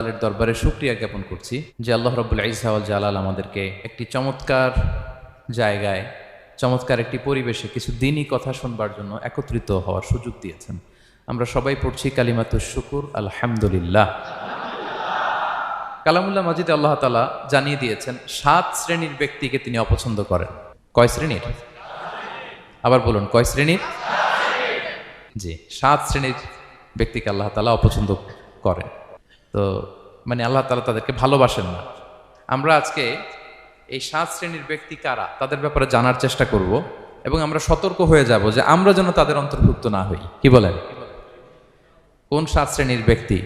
আল্লাহর দরবারে শুকরিয়া জ্ঞাপন করছি যে আল্লাহ রাব্বুল ইজ্জা ওয়াল জালাল আমাদেরকে একটি চমৎকার জায়গায়, চমৎকার একটি পরিবেশে কিছু দিনই কথা শুনবার জন্য একত্রিত হওয়ার সুযোগ দিয়েছেন। আমরা সবাই পড়ছি কালিমাতুশ শুকুর আলহামদুলিল্লাহ। কালামুল্লাহ মাজিদে আল্লাহ তাআলা জানিয়ে দিয়েছেন 7 শ্রেণীর ব্যক্তিকে তিনি অপছন্দ করেন। কয় শ্রেণীর? আবার বলুন, কয় শ্রেণীর? জি, 7 শ্রেণীর ব্যক্তিকে আল্লাহ তাআলা অপছন্দ করেন। তো মানে আল্লাহ তাআলা তাদেরকে ভালোবাসেন না। আমরা আজকে এই 7 শ্রেণীর ব্যক্তি কারা তাদের ব্যাপারে জানার চেষ্টা করব এবং আমরা সতর্ক হয়ে যাব যে আমরা যেন তাদের অন্তর্ভুক্ত না হই। কি বলেন? কোন 7 শ্রেণীর ব্যক্তি,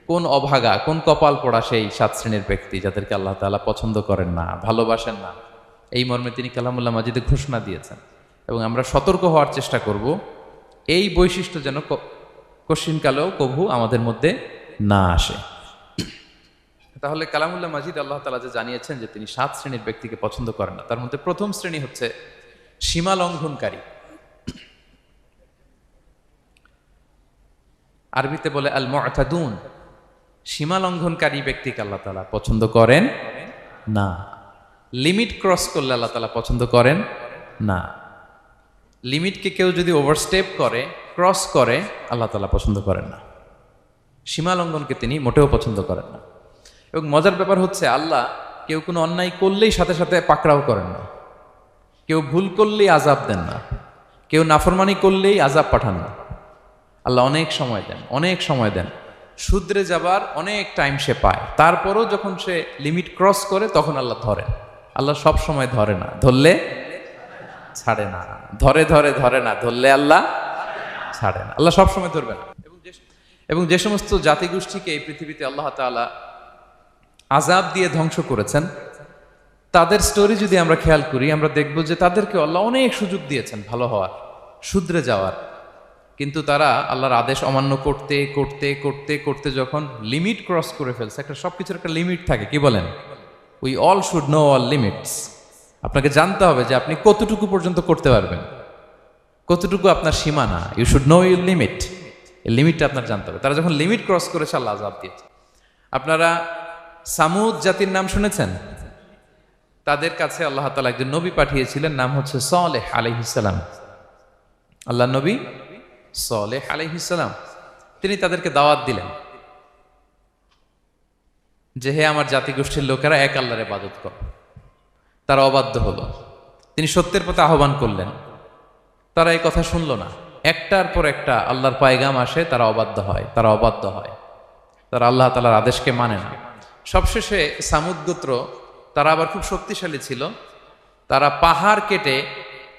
কোন অভাগা, কোন কপাল পোড়া সেই 7 শ্রেণীর ব্যক্তি যাদেরকে আল্লাহ তাআলা পছন্দ করেন না, ভালোবাসেন না, এই মর্মে তিনি কালামুল্লাহ মাজিদে ঘোষণা দিয়েছেন। এবং আমরা সতর্ক হওয়ার চেষ্টা করব এই বৈশিষ্ট্য যেন কশিনকালেও কভু আমাদের মধ্যে না আসে। তাহলে কালামুল্লাহ মাজিদ আল্লাহ তাআলা যে জানিয়েছেন যে তিনি 7 শ্রেণীর ব্যক্তিকে পছন্দ করেন না, তার মধ্যে প্রথম শ্রেণী হচ্ছে সীমা লঙ্ঘনকারী। আরবিতে বলে আল মুআতাদুন। সীমা লঙ্ঘনকারী ব্যক্তিকে আল্লাহ তাআলা পছন্দ করেন না। লিমিট ক্রস করলে আল্লাহ তাআলা পছন্দ করেন না। লিমিটকে কেউ যদি ওভারস্টেপ করে, ক্রস করে, আল্লাহ তাআলা পছন্দ করেন না। সীমা লঙ্ঘনকে তিনি মোটেও পছন্দ করেন না। এবং মজার ব্যাপার হচ্ছে আল্লাহ কেউ কোনো অন্যায় করলেই সাথে সাথে পাকড়াও করেন না। কেউ ভুল করলেই আযাব দেন না। কেউ নাফরমানি করলেই আযাব পাঠান না। আল্লাহ অনেক সময় দেন, অনেক সময় দেন। শুধরে যাবার অনেক টাইম সে পায়, তারপরও যখন সে লিমিট ক্রস করে তখন আল্লাহ ধরেন। আল্লাহ সব সময় ধরে না, ধরলে ছাড়ে না। ধরে ধরে ধরে না, ধরলে আল্লাহ ছাড়ে না। আল্লাহ সব সময় ধরবে না। এবং যে সমস্ত জাতিগোষ্ঠীকে এই পৃথিবীতে আল্লাহ তাআলা আযাব দিয়ে ধ্বংস করেছেন, তাদের স্টোরি যদি আমরা খেয়াল করি, আমরা দেখব যে তাদেরকে আল্লাহ অনেক সুযোগ দিয়েছেন ভালো হওয়ার, শুধরে যাওয়ার। কিন্তু তারা আল্লাহর আদেশ অমান্য করতে করতে করতে করতে যখন লিমিট ক্রস করে ফেলছে, একটা সবকিছুর একটা লিমিট থাকে। কি বলেন? We all should know all limits. আপনাকে জানতে হবে যে আপনি কতটুকু পর্যন্ত করতে পারবেন, কতটুকু আপনার সীমানা। You should know your limit. এই লিমিটটা আপনার জানতে হবে। তারা যখন লিমিট ক্রস করেছে আল্লাহ আযাব দিয়েছে। আপনারা সামুদ জাতির নাম শুনেছেন? তাদের কাছে আল্লাহ তাআলা একজন নবী পাঠিয়েছিলেন, নাম হচ্ছে সালেহ আলাইহিস সালাম। আল্লাহ নবী সালেহ আলাইহিস সালাম, তিনি তাদেরকে দাওয়াত দিলেন যে হে আমার জাতিগোষ্ঠীর লোকেরা, এক আল্লাহর ইবাদত করো। তারা অবাধ্য হলো। তিনি সত্যের পথে আহ্বান করলেন, তারা এই কথা শুনলো না। একটার পর একটা আল্লাহর পায়গাম আসে, তারা অবাধ্য হয়, তারা অবাধ্য হয়, তারা আল্লাহ তাআলার আদেশকে মানে না। সবশেষে সামুদ গোত্র, তারা আবার খুব শক্তিশালী ছিল। তারা পাহাড় কেটে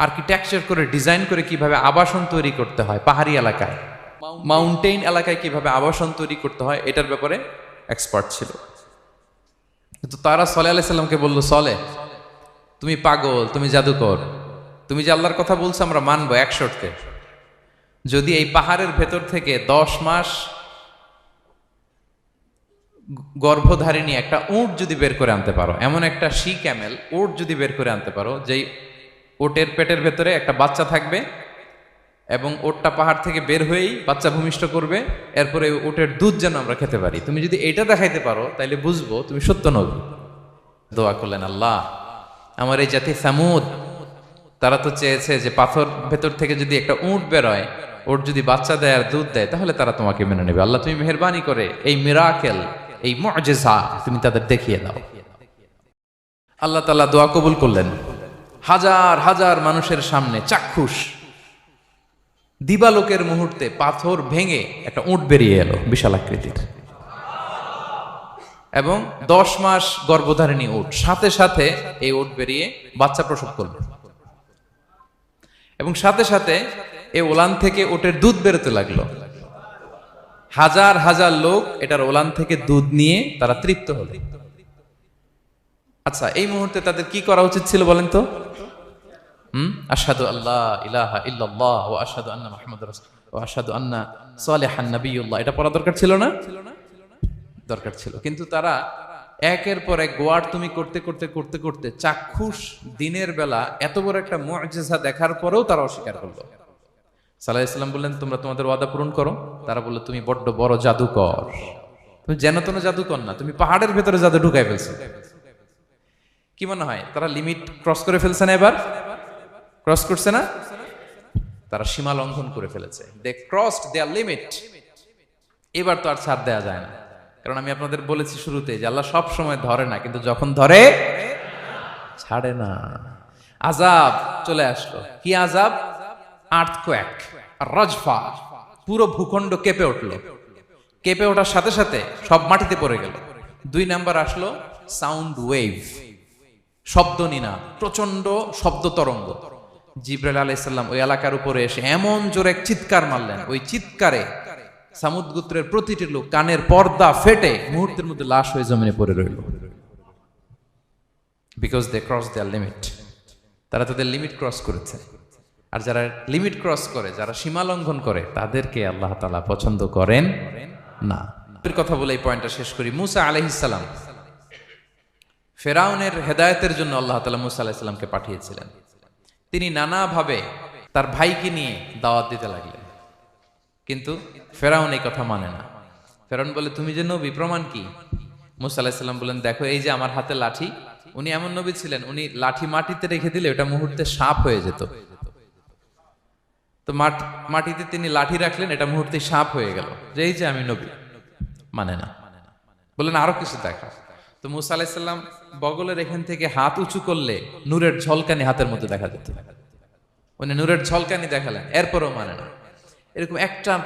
আর্কিটেকচার করে, ডিজাইন করে কিভাবে আবাসন তৈরি করতে হয় পাহাড়ি এলাকায়, মাউন্টেইন এলাকায় কিভাবে আবাসন তৈরি করতে হয়, এটার ব্যাপারে এক্সপার্ট ছিল। কিন্তু তারা সালেহ আলাইহিস সালামকে বলল, সালেহ তুমি পাগল, তুমি জাদুকর, তুমি যে আল্লাহর কথা বলছো আমরা মানবো এক শর্তে, যদি এই পাহাড়ের ভেতর থেকে 10 মাস গর্ভধারিণী একটা উট যদি বের করে আনতে পারো, এমন একটা শি ক্যামেল উট যদি বের করে আনতে পারো, যেই ওটের পেটের ভেতরে একটা বাচ্চা থাকবে এবং ওটটা পাহাড় থেকে বের হয়েই বাচ্চা ভূমিষ্ঠ করবে, এরপরে ওটের দুধ যেন আমরা খেতে পারি, তুমি যদি এটা দেখাইতে পারো তাইলে বুঝবো তুমি সত্য নবী। দোয়া করলেন, আল্লাহ আমার এই জাতি সামুদ, তারা তো চেয়েছে যে পাথর ভেতর থেকে যদি একটা উট বেরোয়, ওট যদি বাচ্চা দেয় আর দুধ দেয়, তাহলে তারা তোমাকে মেনে নেবে। আল্লাহ তুমি মেহেরবানি করে এই মিরাকেল, এই মুআজিজা তুমি তাদের দেখিয়ে দাও। আল্লাহ তাআলা দোয়া কবুল করলেন। হাজার হাজার মানুষের সামনে চাক্ষুষ দিবালোকের মুহূর্তে পাথর ভেঙে একটা উট বেরিয়ে এলো বিশাল আকৃতির, এবং 10 মাস গর্ভধারিণী উট, সাথে সাথে এই উট বেরিয়ে বাচ্চা প্রসব করলো, এবং সাথে সাথে এই ওলান থেকে উটের দুধ বেরোতে লাগলো। হাজার হাজার লোক এটার ওলান থেকে দুধ নিয়ে তারা তৃপ্ত হলো। আচ্ছা, এই মুহূর্তে তাদের কি করা উচিত ছিল বলেন তো? আশহাদু আল্লা ইলাহা ইল্লাল্লাহ ওয়া আশহাদু আন্না মুহাম্মাদুর রাসূলুল্লাহ ওয়া আশহাদু আন্না সালিহান নাবিয়্যুল্লাহ, এটা পড়া দরকার ছিল না? দরকার ছিল। কিন্তু তারা একের পর এক গোয়ার তুমি করতে করতে করতে করতে চাক্ষুষ দিনের বেলা এত বড় একটা মুআজিজা দেখার পরেও তারা অস্বীকার করলো। সাল্লাল্লাহু আলাইহি ওয়াসাল্লাম বললেন, তোমরা তোমাদের ওয়াদা পূরণ করো। তারা বলল, তুমি বড্ড বড় জাদুকর, তুমি যেন তেন জাদু কর না, তুমি পাহাড়ের ভেতরে জাদু ঢুকাই ফেলছো। কি মনে হয় তারা লিমিট ক্রস করে ফেলছে না? এবার ক্রস করছে না? তারা সীমা লঙ্ঘন করে ফেলেছে। দে ক্রসড দেয়ার লিমিট। এবার তো আর ছাড় দেয়া যায় না, কারণ আমি আপনাদের বলেছি শুরুতে যে আল্লাহ সব সময় ধরে না, কিন্তু যখন ধরে ছাড়ে না। আযাব চলে আসলো। কি আযাব? আর্থকোয়েক, রাজফা, পুরো ভূখণ্ড কেঁপে উঠলো। কেঁপে ওঠার সাথে সাথে সব মাটিতে পড়ে গেল। 2 নাম্বার আসলো সাউন্ড ওয়েভ, শব্দ নিনা, প্রচন্ড শব্দ তরঙ্গ। জিবরাইল আলাইহিস সালাম ওই এলাকার উপরে এসে এমন জোরে এক চিৎকার মারলেন, ওই চিৎকারে সামুদ গোত্রের প্রতিটি লোক কানের পর্দা ফেটে মুহূর্তের মধ্যে লাশ হয়ে জমিনে পড়ে রইল। Because they cross their limit. তারা তাদের লিমিট ক্রস করেছে। আর যারা লিমিট ক্রস করে, যারা সীমা লঙ্ঘন করে, তাদেরকে আল্লাহ তাআলা পছন্দ করেন না। এর কথা বলে এই পয়েন্টটা শেষ করি। মুসা আলাইহিস সালাম, ফেরাউনের হেদায়েতের জন্য আল্লাহ তাআলা মুসা আলাইহিস সালামকে পাঠিয়েছিলেন। তিনি নানাভাবে তার ভাইকে নিয়ে দাওয়াত দিতে লাগলেন, কিন্তু ফেরাউন এই কথা মানে না। ফেরাউন বলে, তুমি যে নবী, প্রমাণ কি? মুসা আলাইহিস সালাম বলেন, দেখো এই যে আমার হাতে লাঠি। উনি এমন নবী ছিলেন, উনি লাঠি মাটিতে রেখে দিলে ওটা মুহূর্তে সাপ হয়ে যেত। তো মাটিতে তিনি লাঠি রাখলেন, এটা মুহূর্তে সাপ হয়ে গেল, যে এই যে আমি নবী। মানে না, বললেন আরো কিছু দেখা। তো মুসা আলাইহিস সালাম বগলের এখান থেকে হাত উঁচু করলে নূরের ঝলকানি হাতের মধ্যে দেখা যেত। উনি নূরের ঝলকানি দেখালেন, এরপরও মানে না। এরকম একটার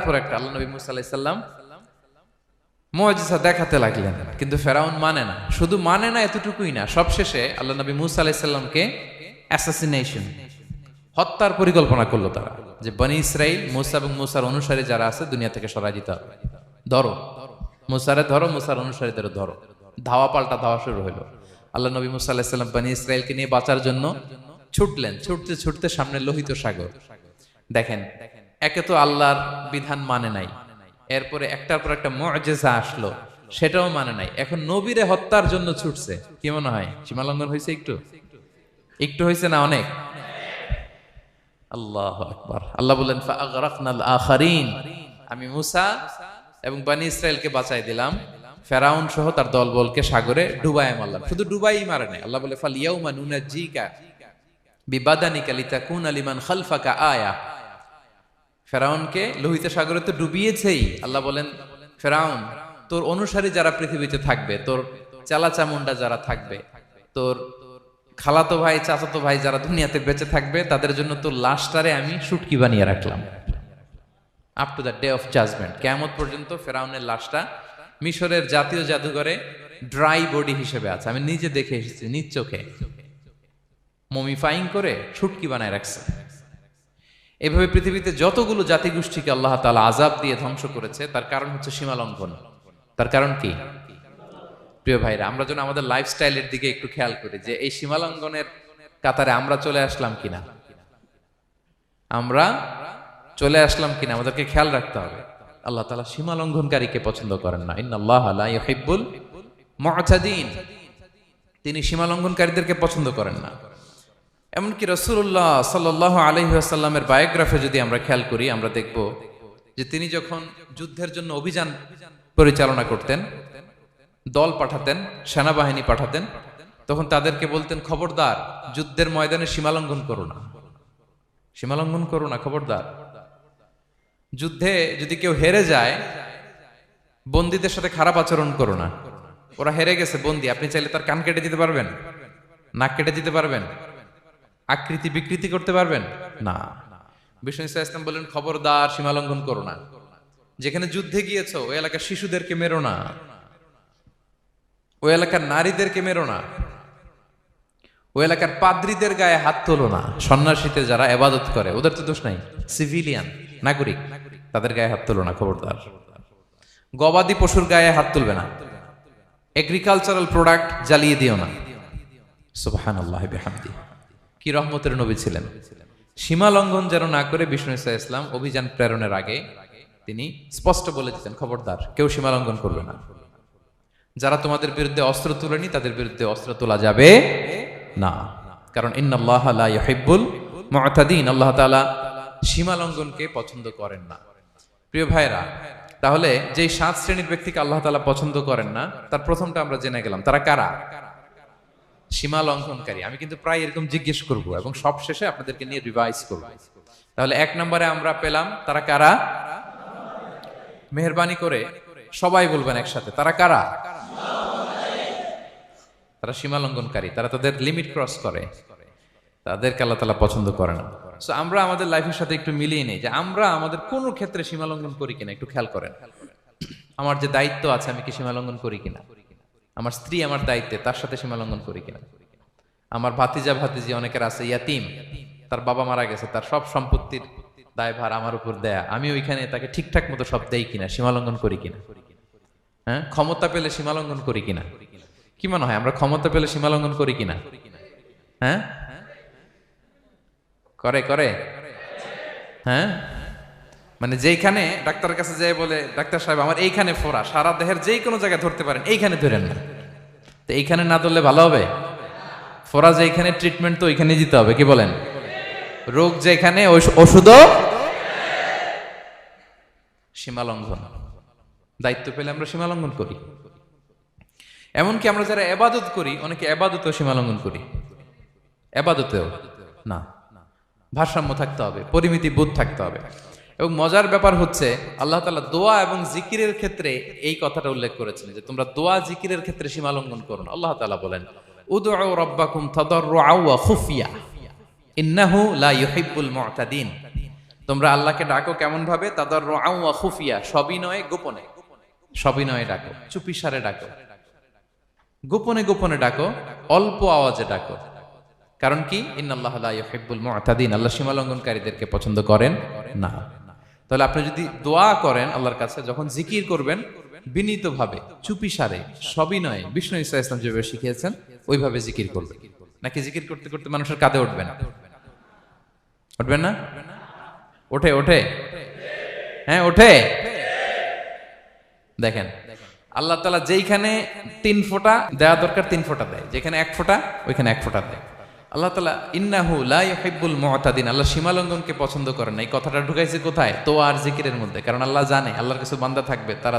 পর একটা আল্লাহ নবী মুসা আলাইহিস সালাম মুআজিজা দেখাতে লাগলেন, কিন্তু ফেরাউন মানে না। শুধু মানে না এতটুকুই না, সবশেষে আল্লাহ নবী মুসা আলাইহিস সালামকে অ্যাসাসিনেশন, হত্যার পরিকল্পনা করলো তারা, যে বনি ইসরাইল, মুসা এবং মুসার অনুসারী যারা আছে দুনিয়া থেকে সরাই দিতে হবে। ধরো মুসারে, ধরো মুসার অনুসারীদের ধরো। ধাওয়া পাল্টা ধাওয়া শুরু হলো। আল্লাহ নবী মুসা আলাইহিস সালাম বনি ইসরাইলকে নিয়ে বাঁচার জন্য ছুটলেন। ছুটতে ছুটতে সামনে লোহিত সাগর। দেখেন, একে তো আল্লাহর বিধান মানে নাই, এরপরে একটার পর একটা মুআজিজা আসলো, সেটাও মানে নাই। এখন নবীরে হত্যার জন্য ছুটছে। কি মনে হয় সীমালঙ্ঘন হয়েছে? একটু হয়েছে না অনেক? আল্লাহু আকবার। আল্লাহ বলেন, ফাআগরাকনাল আখারিন, আমি মুসা এবং বনি ইসরাইলকে বাঁচাই দিলাম, ফেরাউন সহ তার দলবলকে সাগরে ডুবাই মারলাম। শুধু ডুবাই মারে নাই, আল্লাহ বলে, ফালিয়াউমা নুনাজ্জিকা বিবাদানিকা লিতাকুনা লিমান খালফাকা আয়া। ফেরাউনকে লোহিত সাগরে তো ডুবিয়েছেই। আল্লাহ বলেন, ফেরাউন, তোর অনুসারী যারা পৃথিবীতে থাকবে, তোর চালা চামুন্ডা যারা থাকবে, তোর খালাতো ভাই, চাচাতো ভাই যারা দুনিয়াতে বেঁচে থাকবে, তাদের জন্য তোর লাশটারে আমি শুটকি বানিয়ে রাখলাম। Up to the day of judgement, কিয়ামত পর্যন্ত ফেরাউনের লাশটা মিশরের জাতীয় জাদুঘরে ড্রাই বডি হিসেবে আছে। আমি নিজে দেখে এসেছি, নিজ চোখে মমিফাইং করে শুটকি বানায় রাখছে। এভাবে পৃথিবীতে যতগুলো জাতিগোষ্ঠীকে আল্লাহ তাআলা আযাব দিয়ে ধ্বংস করেছে, তার কারণ হচ্ছে সীমা লঙ্ঘন। তার কারণ কি? প্রিয় ভাইরা, আমরা যেন আমাদের লাইফস্টাইলের দিকে একটু খেয়াল করি, যে এই সীমা লঙ্ঘনের কাতারে আমরা চলে আসলাম কিনা। আমাদেরকে খেয়াল রাখতে হবে। আল্লাহ তাআলা সীমা লঙ্ঘনকারীকে পছন্দ করেন না। ইন্নাল্লাহা লা ইউহিব্বুল মুআতাদিন, তিনি সীমা লঙ্ঘনকারীদেরকে পছন্দ করেন না। এমনকি রাসূলুল্লাহ সাল্লাল্লাহু আলাইহি ওয়াসাল্লামের বায়োগ্রাফি যদি আমরা খেয়াল করি, আমরা দেখব যে তিনি যখন যুদ্ধের জন্য অভিযান পরিচালনা করতেন, দল পাঠাতেন, সেনাবাহিনী পাঠাতেন, তখন তাদেরকে বলতেন, খবরদার যুদ্ধের ময়দানে সীমালঙ্ঘন করো না, খবরদার। যুদ্ধে যদি কেউ হেরে যায়, বন্দীদের সাথে খারাপ আচরণ করো না। ওরা হেরে গেছে বন্দী, আপনি চাইলে তার কান কেটে দিতে পারবেন, নাক কেটে দিতে পারবেন, আকৃতি বিকৃতি করতে পারবেন না। বিষ্ণু ইসলাম বলেন, খবরদার সীমালঙ্ঘন করো না। যেখানে যুদ্ধে গিয়েছো ওই এলাকার শিশুদেরকে মেরো না, ওই এলাকার নারীদেরকে মেরো না, ওই এলাকার পাদ্রীদের গায়ে হাত তোলো না। সন্ন্যাসীতে যারা ইবাদত করে ওদের তো দোষ নাই, সিভিলিয়ান নাগরিক, তাদের গায়ে হাত তোলো না, খবরদার। গবাদি পশুর গায়ে হাত তুলবে না, এগ্রিকালচারাল প্রোডাক্ট জ্বালিয়ে দিও না। সুবহানাল্লাহি বিহামদিহি, কি রহমতের নবী ছিলেন। সীমা লঙ্ঘন যেন না করে বিষ্ণু ইসলাম অভিযান প্রেরণের আগে তিনি স্পষ্ট বলে দিতেন, খবরদার কেউ সীমা লঙ্ঘন করবে না। যারা তোমাদের বিরুদ্ধে অস্ত্র তুলেনি তাদের বিরুদ্ধে অস্ত্র তোলা যাবে না, কারণ ইন্নাল্লাহা লা ইউহিব্বুল মুআতাদিন, আল্লাহ তাআলা সীমা লঙ্ঘনকে পছন্দ করেন না। প্রিয় ভাইরা, তাহলে যেই 7 শ্রেণীর ব্যক্তিকে আল্লাহ তাআলা পছন্দ করেন না, তার প্রথমটা আমরা জেনে গেলাম। তারা কারা? সীমা লঙ্ঘনকারী। আমি কিন্তু প্রায় এরকম জিজ্ঞেস করব এবং সব শেষে আপনাদেরকে নিয়ে রিভাইজ করব। তাহলে 1 নম্বরে আমরা পেলাম তারা কারা? মেহেরবানি করে সবাই বলবেন একসাথে, তারা কারা? তারা সীমা লঙ্ঘনকারী, তারা তাদের লিমিট ক্রস করে, তাদেরকে আল্লাহ তাআলা পছন্দ করে না। সো আমরা আমাদের লাইফের সাথে একটু মিলিয়ে নেই যে আমরা আমাদের কোন ক্ষেত্রে সীমা লঙ্ঘন করি কিনা একটু খেয়াল করেন। আমার যে দায়িত্ব আছে আমি কি সীমা লঙ্ঘন করি কিনা? আমার স্ত্রী আমার দায়িত্বে, তার সাথে সীমা লঙ্ঘন করি কিনা? আমার ভাতিজা ভাতিজি অনেকের আছে ইয়াতিম, তার বাবা মারা গেছে, তার সব সম্পত্তির দায়ভার আমার উপর দেয়া, আমি ওইখানে তাকে ঠিকঠাক মতো সব দেই কিনা, সীমা লঙ্ঘন করি কিনা? হ্যাঁ, ক্ষমতা পেলে সীমা লঙ্ঘন করি কিনা? কি মনে হয় আমরা ক্ষমতা পেলে সীমা লঙ্ঘন করি কিনা? হ্যাঁ, করে করে হ্যাঁ, মানে যেইখানে ডাক্তারের কাছে যাই বলে ডাক্তার সাহেব আমার এইখানে ফোড়া, সারা দেহের যেই কোনো জায়গায় ধরতে পারেন, এইখানে ধরেন না। তো এইখানে না ধরলে ভালো হবে? ফোড়া যেখানে ট্রিটমেন্ট তো ওইখানে দিতে হবে, কি বলেন? রোগ যেখানে ওষুধও সীমা লঙ্ঘন। দায়িত্ব পেলে আমরা সীমা লঙ্ঘন করি। এমনকি আমরা যারা এবাদত করি, অনেকে এবাদতেও সীমা লঙ্ঘন করি। এবাদতেও না, ভারসাম্য থাকতে হবে, পরিমিতি বোধ থাকতে হবে। এবং মজার ব্যাপার হচ্ছে আল্লাহ তাআলা দোয়া এবং জিকিরের ক্ষেত্রে এই কথাটা উল্লেখ করেছেন যে তোমরা দোয়া জিকিরের ক্ষেত্রে সীমা লঙ্ঘন করো না। আল্লাহ তাআলা বলেন উদউ রাব্বাকুম তাদাররুআ ওয়া খুফিয়া ইন্নাহু লা ইউহিব্বুল মু'তাদিন। তোমরা আল্লাহকে ডাকো কেমন ভাবে? তাদাররুআ ওয়া খুফিয়া, সবিনয়ে গোপনে। সবিনয়ে ডাকো, চুপিসারে ডাকো, গোপনে গোপনে ডাকো, অল্প আওয়াজে ডাকো। কারণ কি? ইন্নাল্লাহা লা ইউহিব্বুল মু'তাদিন, আল্লাহ সীমা লঙ্ঘনকারীদেরকে পছন্দ করেন না। তাহলে আপনি যদি দোয়া করেন আল্লাহর কাছে, যখন জিকির করবেন বিনীতভাবে, চুপিসারে, সবিনয়ে, বিষ্ণু ঈসা ইসলাম যেভাবে শিখিয়েছেন ওইভাবে জিকির করবেন। নাকি জিকির করতে করতে মানুষের কাঁধে উঠবেন? উঠবেন না? ওঠে ওঠে, হ্যাঁ ওঠে। দেখেন আল্লাহ তাআলা যেইখানে 3 ফোঁটা দেওয়া দরকার 3 ফোঁটা দেয়, যেখানে 1 ফোঁটা ওইখানে 1 ফোঁটা দেয়। আল্লাহ তাআলা ইন্নাহু লা ইউহিব্বুল মু'তাদিন, আল্লাহ সীমা লঙ্ঘনকে পছন্দ করেন না। এই কথাটা ঢুকাইছে কোথায়? দোয়া আর জিকিরের মধ্যে। কারণ আল্লাহ জানে আল্লাহর কিছু বান্দা থাকবে তারা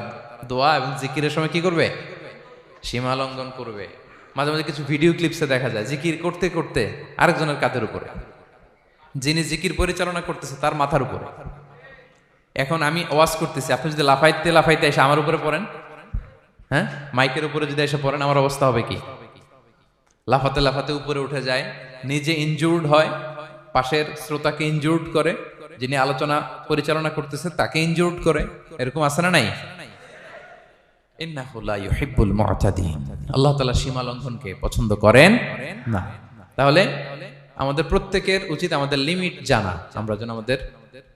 দোয়া এবং জিকিরের সময় কি করবে? সীমা লঙ্ঘন করবে। মাঝে মাঝে কিছু ভিডিও ক্লিপসে দেখা যায় জিকির করতে করতে আরেকজনের কাঁধের উপরে, যিনি জিকির পরিচালনা করতেছে তার মাথার উপরে। এখন আমি ওয়াজ করতেছি, আপনি যদি লাফাইতে লাফাইতে এসে আমার উপরে পড়েন, হ্যাঁ মাইকের উপরে যদি এসে পড়েন, আমার অবস্থা হবে কি? লাফাতে লাফাতে উপরে উঠে যায়, নিজে ইনজুর্ড হয়, পাশের শ্রোতাকে ইনজুর্ড করে, যিনি আলোচনা পরিচালনা করতেছে তাকে ইনজুর্ড করে। এরকম আছে না নাই? ইন্নাহু লা ইউহিব্বুল মু'তাদিন, আল্লাহ তাআলা সীমা লঙ্ঘনকে পছন্দ করেন না। তাহলে আমাদের প্রত্যেকের উচিত আমাদের লিমিট জানা, আমরা যেন আমাদের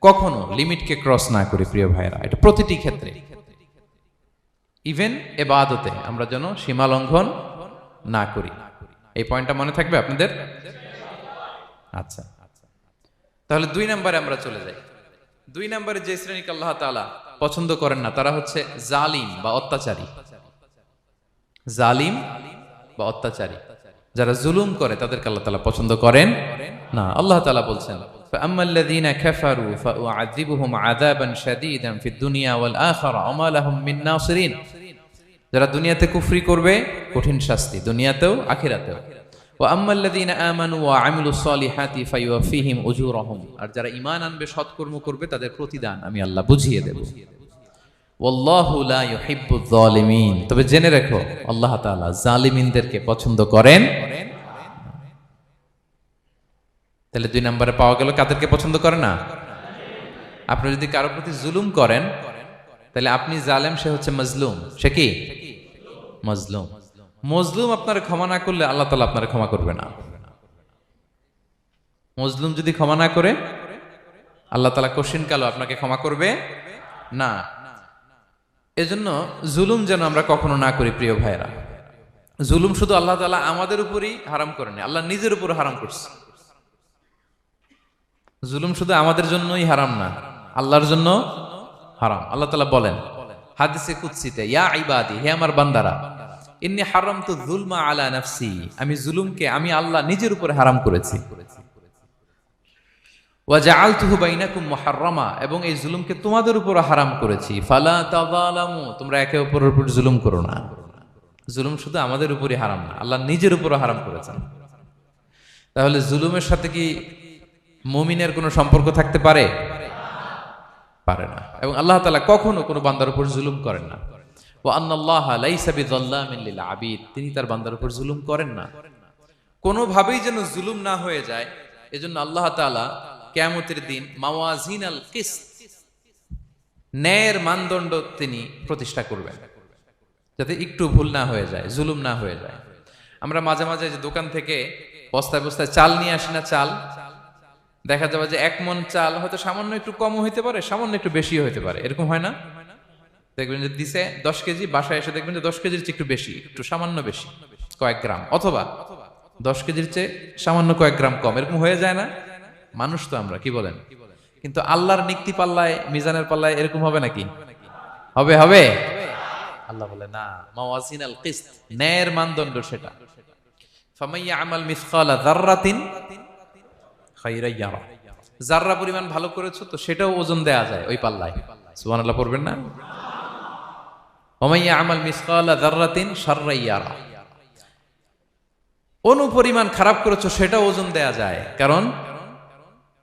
কখনো লিমিটকে ক্রস না করি। প্রিয় ভাইরা, এটা প্রতিটি ক্ষেত্রে, ইভেন ইবাদতে আমরা যেন সীমা লঙ্ঘন না করি। এই পয়েন্টটা মনে থাকবে আপনাদের? আচ্ছা, তাহলে 2 নম্বরে আমরা চলে যাই। 2 নম্বরে যে শ্রেণীকে আল্লাহ তাআলা পছন্দ করেন না তারা হচ্ছে জালিম বা অত্যাচারী। জালিম বা অত্যাচারী, যারা জুলুম করে তাদেরকে আল্লাহ তাআলা পছন্দ করেন না। আল্লাহ তাআলা বলছেন ফাআম্মাল্লাযীনা কাফারু ফাউআযিবুহুম আযাবান শাদীদান ফিদ দুনিয়া ওয়াল আখিরা ওয়া মা লাহুম মিন নাসিরিন। যারা দুনিয়াতে কুফরি করবে কঠিন শাস্তি দুনিয়াতেও আখিরাতেও। ওয়া আম্মাল্লাযীনা আমানু ওয়া আমিলুস সলিহাতি ফায়ুওয়াফিহিম উজুরাহুম, আর যারা ঈমান আনবে সৎকর্ম করবে তাদের প্রতিদান আমি আল্লাহ বুঝিয়ে দেব। ওয়াল্লাহু লা ইউহিব্বুয যালিমিন, তবে জেনে রেখো আল্লাহ তাআলা জালিমিনদেরকে পছন্দ করেন। তাহলে 2 নম্বরে পাওয়া গেল কাদেরকে পছন্দ করে না? আপনি যদি কারো প্রতি জুলুম করেন তাহলে আপনি জালেম, সে হচ্ছে মাজলুম। সে কি? মাজলুম। মজলুম আপনার ক্ষমা না করলে আল্লাহ তাআলা আপনার ক্ষমা করবে না। মজলুম যদি ক্ষমা না করে আল্লাহ তাআলা কঠিন কালো আপনাকে ক্ষমা করবে না। এজন্য জুলুম যেন আমরা কখনো না করি। প্রিয় ভাইরা, জুলুম শুধু আল্লাহ তাআলা আমাদের উপরই হারাম করেনি, আল্লাহ নিজের উপর হারাম করছে। জুলুম শুধু আমাদের জন্যই হারাম না, আল্লাহর জন্য হারাম। আল্লাহ তাআলা বলেন হাদিসে কুদসিতে, ইয়া ইবাদি, হে আমার বান্দারা, ইন্নী হারামতু যুলমা আলা নাফসি, আমি জুলুমকে আমি আল্লাহ নিজের উপরে হারাম করেছি। ওয়া জাআলতুহু বাইনাকুম মুহাররামা, এবং এই জুলুমকে তোমাদের উপর হারাম করেছি। ফালা তাযালামু, তোমরা একে অপরের উপর জুলুম করো না। জুলুম শুধু আমাদের উপরই হারাম না, আল্লাহ নিজের উপরও হারাম করেছেন। তাহলে জুলুমের সাথে কি মুমিনের কোনো সম্পর্ক থাকতে পারে? পারে না। এবং আল্লাহ তাআলা কখনো কোনো বান্দার উপর জুলুম করেন না। ওয়া আন্নাল্লাহা লাইসা বিযাল্লামিন লিল আবিদ, তিনি তার বান্দার উপর জুলুম করেন না। কোনোভাবেই যেন জুলুম না হয়ে যায়, এজন্য আল্লাহ তাআলা কিয়ামতের দিন মাওয়াজিনাল কিসত, ন্যায়ের মানদণ্ড তিনি প্রতিষ্ঠা করবেন, যাতে একটু ভুল না হয়ে যায়, জুলুম না হয়ে যায়। আমরা মাঝে মাঝে যে দোকান থেকে বস্তায় বস্তায় চাল নিয়ে আসি না, চাল দেখা যাবে যে 1 মণ চাল হয়তো সামান্য একটু কমও হইতে পারে, সামান্য একটু বেশিও হইতে পারে, এরকম হয় না? দেখবেন যে দিছে 10 কেজি, বাসায় এসে দেখবেন যে 10 কেজির চেয়ে একটু বেশি, একটু সামান্য বেশি কয়েক গ্রাম, অথবা 10 কেজির চেয়ে সামান্য কয়েক গ্রাম কম, এরকম হয়ে যায় না? মানুষ তো আমরা, কি বলেন? কিন্তু আল্লাহর নিক্তি পাল্লায়, মিজানের পাল্লায় এরকম হবে নাকি? হবে? হবে? আল্লাহ বলে না, মাওয়াজিনাল কিসত, ন্যায়ের মানদণ্ড সেটা। ফামাইয়া আমাল মিসকালা যাররাতিন খাইরান ইয়ারা, যাররা পরিমাণ ভালো করেছো তো সেটাও ওজন দেয়া যায় ওই পাল্লায়। সুবহানাল্লাহ পড়বেন না? ওমাইয়া আমাল মিসকালা যাররাতিন শাররান ইয়ারা, অনুপরিমাণ খারাপ করেছো সেটাও ওজন দেয়া যায়, কারণ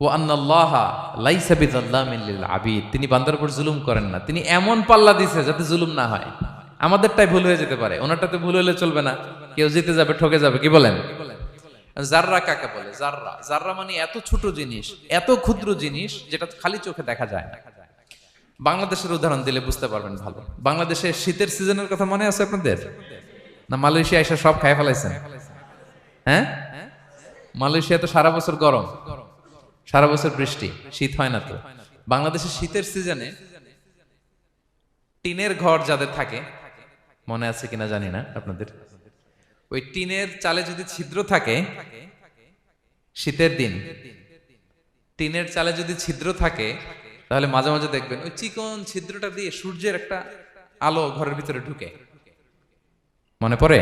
ওয়া আন্নাল্লাহা লাইসা বিযাল্লামিন লিল আবিদ, তিনি বান্দার উপর জুলুম করেন না। তিনি এমন পাল্লা দিয়েছে যাতে জুলুম না হয়। আমাদেরটাই ভুল হয়ে যেতে পারে, ওনারটাতে ভুল হলে চলবে না, কেউ জিতে যাবে, ঠকে যাবে, কি বলেন? জাররা কাকে বলে? জাররা, জাররা মানে এত ছোট জিনিস, এত ক্ষুদ্র জিনিস যেটা খালি চোখে দেখা যায় না। বাংলাদেশের উদাহরণ দিলে বুঝতে পারবেন ভালো। বাংলাদেশের শীতের সিজনের কথা মনে আছে আপনাদের? না মালয়েশিয়া এসে সব খাই ফেলাইছেন? হ্যাঁ, মালয়েশিয়া তো সারা বছর গরম, সারা বছর বৃষ্টি, শীত হয় না তো। বাংলাদেশের শীতের সিজনে টিনের ঘর যাদের থাকে, মনে আছে কিনা জানি না আপনাদের, ওই টিনের চালে যদি ছিদ্র থাকে, শীতের দিন টিনের চালে যদি ছিদ্র থাকে, তাহলে মাঝে মাঝে দেখবেন ওই চিকন ছিদ্রটা দিয়ে সূর্যের একটা আলো ঘরের ভিতরে ঢুকে। মনে পড়ে?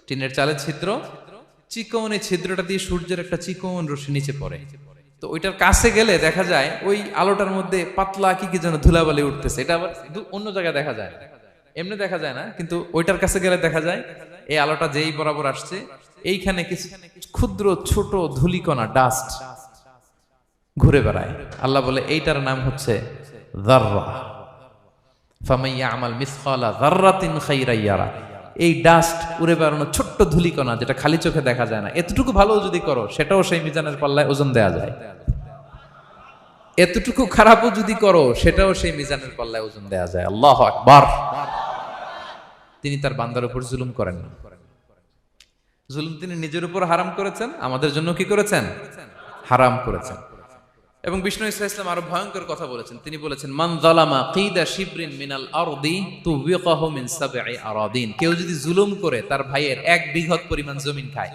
টিনের চালের ছিদ্র, চিকন এই ছিদ্রটা দিয়ে সূর্যের একটা চিকন রশ্মি নিচে পড়ে। তো ওইটার কাছে গেলে দেখা যায় ওই আলোটার মধ্যে পাতলা কি কি যেন ধুলাবালি উঠতেছে। এটা আবার অন্য জায়গায় দেখা যায়, এমনি দেখা যায় না, কিন্তু ওইটার কাছে গেলে দেখা যায় এই আলোটা যেই বরাবর আসছে, এইখানে কিছু ক্ষুদ্র ছোট ধূলিকণা, ডাস্ট ঘুরে বেড়ায়। আল্লাহ বলে এইটার নাম হচ্ছে যাররা। ফামাইয়া আমাল মিসকালা যাররাতিন খাইরান ইয়ারা, এই ডাস্ট উড়ে বেড়ানো ছোট্ট ধূলিকণা যেটা খালি চোখে দেখা যায় না, এতটুকু ভালো যদি করো সেটাও সেই মিজানের পাল্লায় ওজন দেয়া যায়। এতটুকু খারাপও যদি করো সেটাও সেই মিজানের পাল্লায় ওজন দেয়া যায়। আল্লাহু আকবার। তিনি তার বান্দার উপর জুলুম করেন না। জুলুম তিনি নিজের উপর হারাম করেছেন, আমাদের জন্য কি করেছেন? হারাম করেছেন। এবং বিষ্ণু ইসলাম আরো ভয়ঙ্কর কথা বলেছেন। তিনি বলেছেন, মান যালামা কিদা শিবরিন মিনাল আরদি তুবিকাহু মিন সাবঈ আরাদিন, কেউ যদি জুলুম করে তার ভাইয়ের 1 বিঘত পরিমাণ জমিন খায়।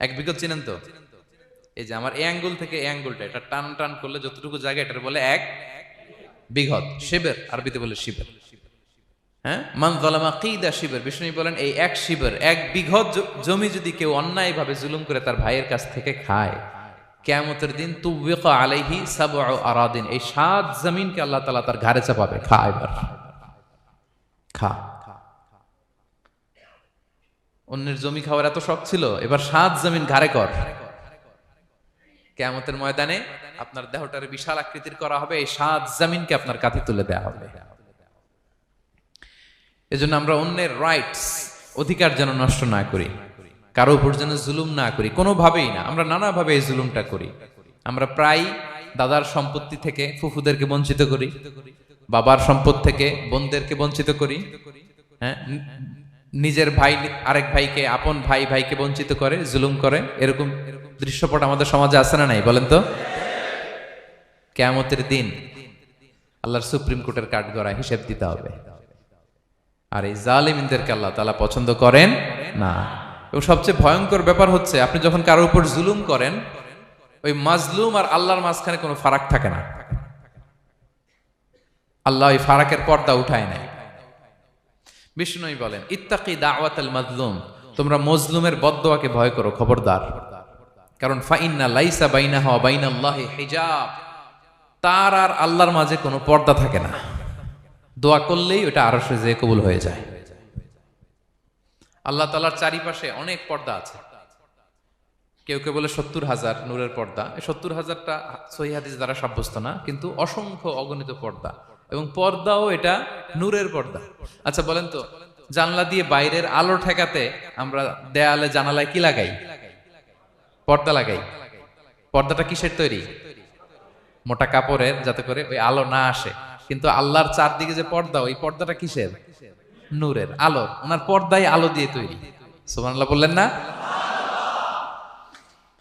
1 বিঘত চিনেন তো? এই যে আমার এই আঙ্গুল থেকে এই আঙ্গুলটা, এটা টান টান করলে যতটুকু জায়গা, এটার বলে 1 বিঘত। শিবের আরবিতে বলে শিবের। হ্যাঁ, মান যালামা কিদা শিবর, বিষ্ণু বলেন এই 1 শিবর, 1 বিঘত জমি যদি কেউ অন্যায় ভাবে জুলুম করে তার ভাইয়ের কাছ থেকে খায়, কিয়ামতের দিন তুবিকা আলাইহি সাবউ আরাদিন, এই 7 জমিনকে আল্লাহ তাআলা তার ঘাড়ে চাপাবে। খা, এবার খা। অন্যের জমি খাওয়ার এত শখ ছিল, এবার 7 জমিন ঘাড়ে কর। কিয়ামতের ময়দানে আপনার দেহটারে বিশাল আকৃতির করা হবে, এই 7 জমিনকে আপনার কাঁধে তুলে দেওয়া হবে। এজন্য আমরা অন্যের রাইটস, অধিকার যেন নষ্ট না করি, কারো উপর যেন জুলুম না করি, কোনোভাবেই না। আমরা নানাভাবে এই জুলুমটা করি। আমরা প্রায় দাদার সম্পত্তি থেকে ফুফুদেরকে বঞ্চিত করি, বাবার সম্পদ থেকে বোনদেরকে বঞ্চিত করি। হ্যাঁ, নিজের ভাই আরেক ভাইকে, আপন ভাই ভাইকে বঞ্চিত করে, জুলুম করে। এরকম দৃশ্যপট আমাদের সমাজে আছে না নাই বলেন তো? কিয়ামতের দিন আল্লাহর সুপ্রিম কোর্টের কাঠগড়ায় হিসেব দিতে হবে। আর এই জালিমদেরকে আল্লাহ তাআলা পছন্দ করেন না। এবং সবচেয়ে ভয়ঙ্কর ব্যাপার হচ্ছে, আপনি যখন কারোর উপর জুলুম করেন, ওই মাজলুম আর আল্লাহর মাঝখানে কোনো ফারাক থাকে না। আল্লাহ ওই ফারাকের পর্দা উঠায় নেয়। বিষ্ণুই বলেন, ইত্তাকি দাওয়াতাল মাজলুম, তোমরা মজলুমের বদদোয়াকে ভয় করো, খবরদার। কারণ ফাইন্না লাইসা বাইনাহা ওয়া বাইনাল্লাহি হিজাব, তার আর আল্লাহর মাঝে কোনো পর্দা থাকে না। দোয়া করলেই ওটা আরশে যেয়ে কবুল হয়ে যায়। আল্লাহ তাআলার চারিপাশে অনেক পর্দা আছে। কেউ কেউ বলে 70,000 নূরের পর্দা। এই 70,000টা সহিহ হাদিস দ্বারা সাব্যস্ত না, কিন্তু অসংখ্য অগণিত পর্দা, এবং পর্দাও এটা নূরের পর্দা। আচ্ছা বলেন তো, জানলা দিয়ে বাইরের আলো ঠেকাতে আমরা দেয়ালে জানালায় কি লাগাই? পর্দা লাগাই। পর্দাটা কিসের তৈরি? মোটা কাপড়ের, যাতে করে ওই আলো না আসে। কিন্তু আল্লাহর চারদিকে যে পর্দা, ওই পর্দাটা কিসের? নূরের, আলোর। ওনার পর্দাই আলো দিয়ে তৈরি। সুবহানাল্লাহ বললেন না?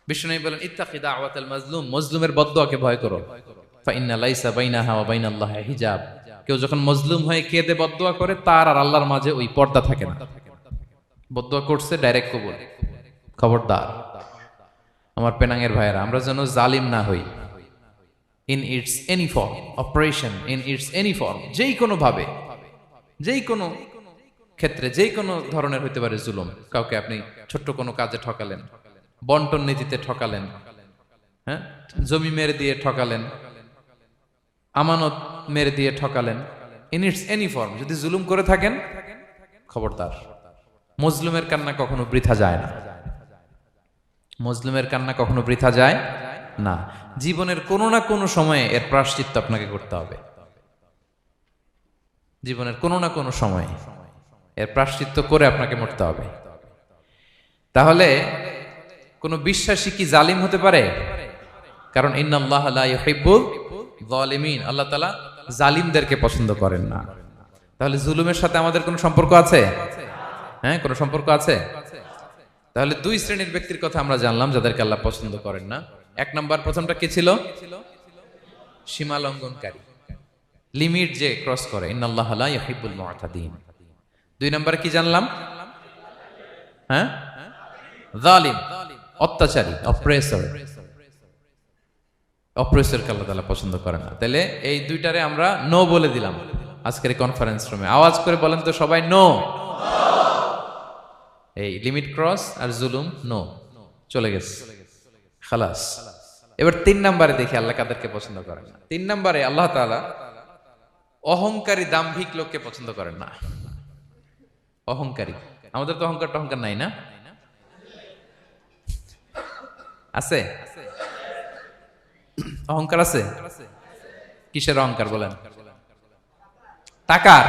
বিষ্ণু বলেন ইত্তাকি দাওয়াতাল মাজলুম, মজলুমের বদদুয়াকে ভয় করো। ফাইন্না লাইসা বাইনাহা ওয়া বাইনাল্লাহি হিজাব, কেউ যখন মজলুম হয়ে কেঁদে বদদুয়া করে, তার আর আল্লাহর মাঝে ওই পর্দা থাকে না। বদদুয়া করছে, ডাইরেক্ট কবুল। খবরদার আমার পেনাঙ্গের ভাইয়েরা, আমরা যেন জালিম না হই। In it's any form, operation in it's any form, যেই কোনো ভাবে, যেই কোনো ক্ষেত্রে, যেই কোনো ধরনের হইতে পারে জুলুম। কাউকে আপনি ছোট্ট কোনো কাজে ঠকালেন, বন্টন নীতিতে ঠকালেন, হ্যাঁ, জমি মেরে দিয়ে ঠকালেন, আমানত মেরে দিয়ে ঠকালেন, ইন ইটস এনি ফর্ম যদি জুলুম করে থাকেন, খবরদার। মজলুমের কান্না কখনো বৃথা যায় না। মজলুমের কান্না কখনো বৃথা যায় না। জীবনের কোনো না কোনো সময়ে এর প্রায়শ্চিত্ত আপনাকে করতে হবে। জীবনের কোনো না কোনো সময়ে এর প্রায়শ্চিত্ত করে আপনাকে মরতে হবে। তাহলে কোন বিশ্বাসী কি জালিম হতে পারে? কারণ ইন্নাল্লাহা লা ইউহিব্বুল যালিমিন, আল্লাহ তাআলা জালিমদেরকে পছন্দ করেন না। তাহলে জুলুমের সাথে আমাদের কোনো সম্পর্ক আছে? হ্যাঁ, কোনো সম্পর্ক আছে। তাহলে দুই শ্রেণীর ব্যক্তির কথা আমরা জানলাম যাদেরকে আল্লাহ পছন্দ করেন না। এক নাম্বার, প্রথমটা কি ছিল? সীমা লঙ্ঘনকারী, লিমিট যে ক্রস করে, ইন্নাল্লাহা লা ইউহিব্বুল মুআতাদিন। দুই নাম্বার কি জানলাম? হ্যাঁ, জালিম, অত্যাচারী, অপ্রেসর। অপ্রেসরকে আল্লাহ তাআলা পছন্দ করেন না। তাহলে এই দুইটারে আমরা নো বলে দিলাম আজকের কনফারেন্স রুমে। আওয়াজ করে বলেন তো সবাই, নো। এই লিমিট ক্রস আর জুলুম, নো, চলে গেছে, খালাস। এবার তিন নম্বরে দেখি আল্লাহ কাদেরকে পছন্দ করেন না। তিন নম্বরে আল্লাহ তাআলা অহংকারী, দাম্ভিক লোককে পছন্দ করেন না। অহংকারী, আমাদের তো অহংকার টহংকার নাই না? আছে? অহংকার আছে? কিসের অহংকার বলেন? টাকার,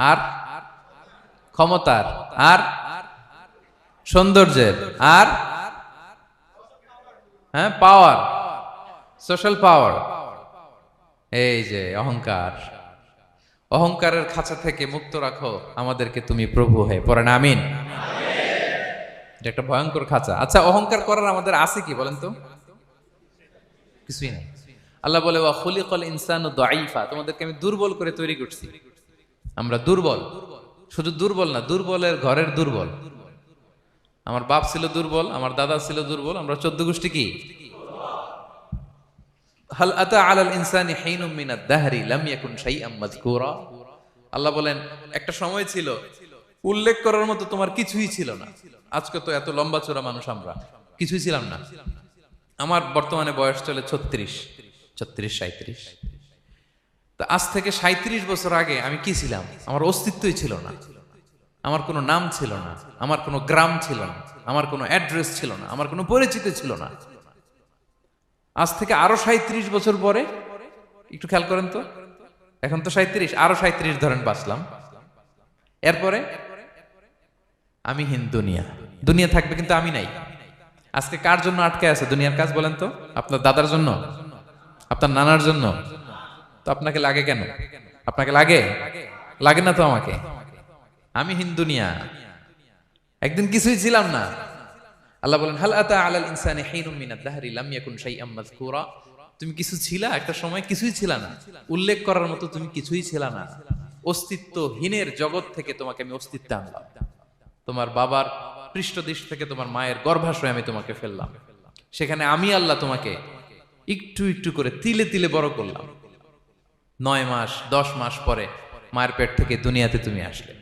আর ক্ষমতার, আর সৌন্দর্যের, আর হ্যাঁ পাওয়ার, সোশ্যাল পাওয়ার। এই যে অহংকার, অহংকারের খাঁচা থেকে মুক্ত রাখো আমাদেরকে তুমি প্রভু হয়ে। পড়েন আমিন। এটা একটা ভয়ঙ্কর খাঁচা। আচ্ছা, অহংকার করার আমাদের আছে কি বলেন তো? কিছুই নাই। আল্লাহ বলে ওয়া খুলিকাল ইনসানু দাঈফা, তোমাদেরকে আমি দুর্বল করে তৈরি করছি। আমরা দুর্বল, শুধু দুর্বল না, দুর্বলের ঘরের দুর্বল। আমার বাপ ছিল দুর্বল, আমার দাদা ছিল দুর্বল, আমরা 14 গোষ্ঠী কি? হাল আতা আলাল ইনসানি হিনুম মিনাদ দাহরি লাম ইয়াকুন শাইআম মাযকুরা। আল্লাহ বলেন একটা সময় ছিল উল্লেখ করার মতো তোমার কিছুই ছিল না। আজকে তো এত লম্বা চওড়া মানুষ, আমরা কিছুই ছিলাম না। আমার বর্তমানে বয়স চলে 36, 37। তা আজ থেকে 37 বছর আগে আমি কি ছিলাম? আমার অস্তিত্বই ছিল না। আমার কোনো নাম ছিল না, আমার কোনো গ্রাম ছিল না, আমার কোনো অ্যাড্রেস ছিল না, আমার কোনো পরিচিত ছিল না। আজ থেকে আরো 37 বছর পরে একটু খেয়াল করেন তো, এখন তো 37, আরো 37 ধরেন বাঁচলাম। এরপরে আমি দুনিয়া, দুনিয়া থাকবে কিন্তু আমি নাই। আজকে কার জন্য আটকে আছে দুনিয়ার কাজ বলেন তো? আপনার দাদার জন্য, আপনার নানার জন্য। তো আপনাকে লাগে কেন? আপনাকে লাগে? লাগে না তো আমাকে। আমি দুনিয়া, একদিন কিছুই ছিলাম না। আল্লাহ বলেন হাল আতা আলাল ইনসানি হিনুম মিনাদ দাহরি লাম ইয়াকুন শাইআম মাযকুরা। তুমি কিছু ছিলা, একটা সময় কিছুই ছিলা না, উল্লেখ করার মতো তুমি কিছুই ছিলা না। অস্তিত্বহীনের জগৎ থেকে তোমাকে আমি অস্তিত্বে আনলাম। তোমার বাবার পৃষ্ঠদেশ থেকে তোমার মায়ের গর্ভাশয়ে আমি তোমাকে ফেললাম। সেখানে আমি আল্লাহ তোমাকে একটু একটু করে তিলে তিলে বড় করলাম। 9 মাস 10 মাস পরে মায়ের পেট থেকে দুনিয়াতে তুমি আসলে।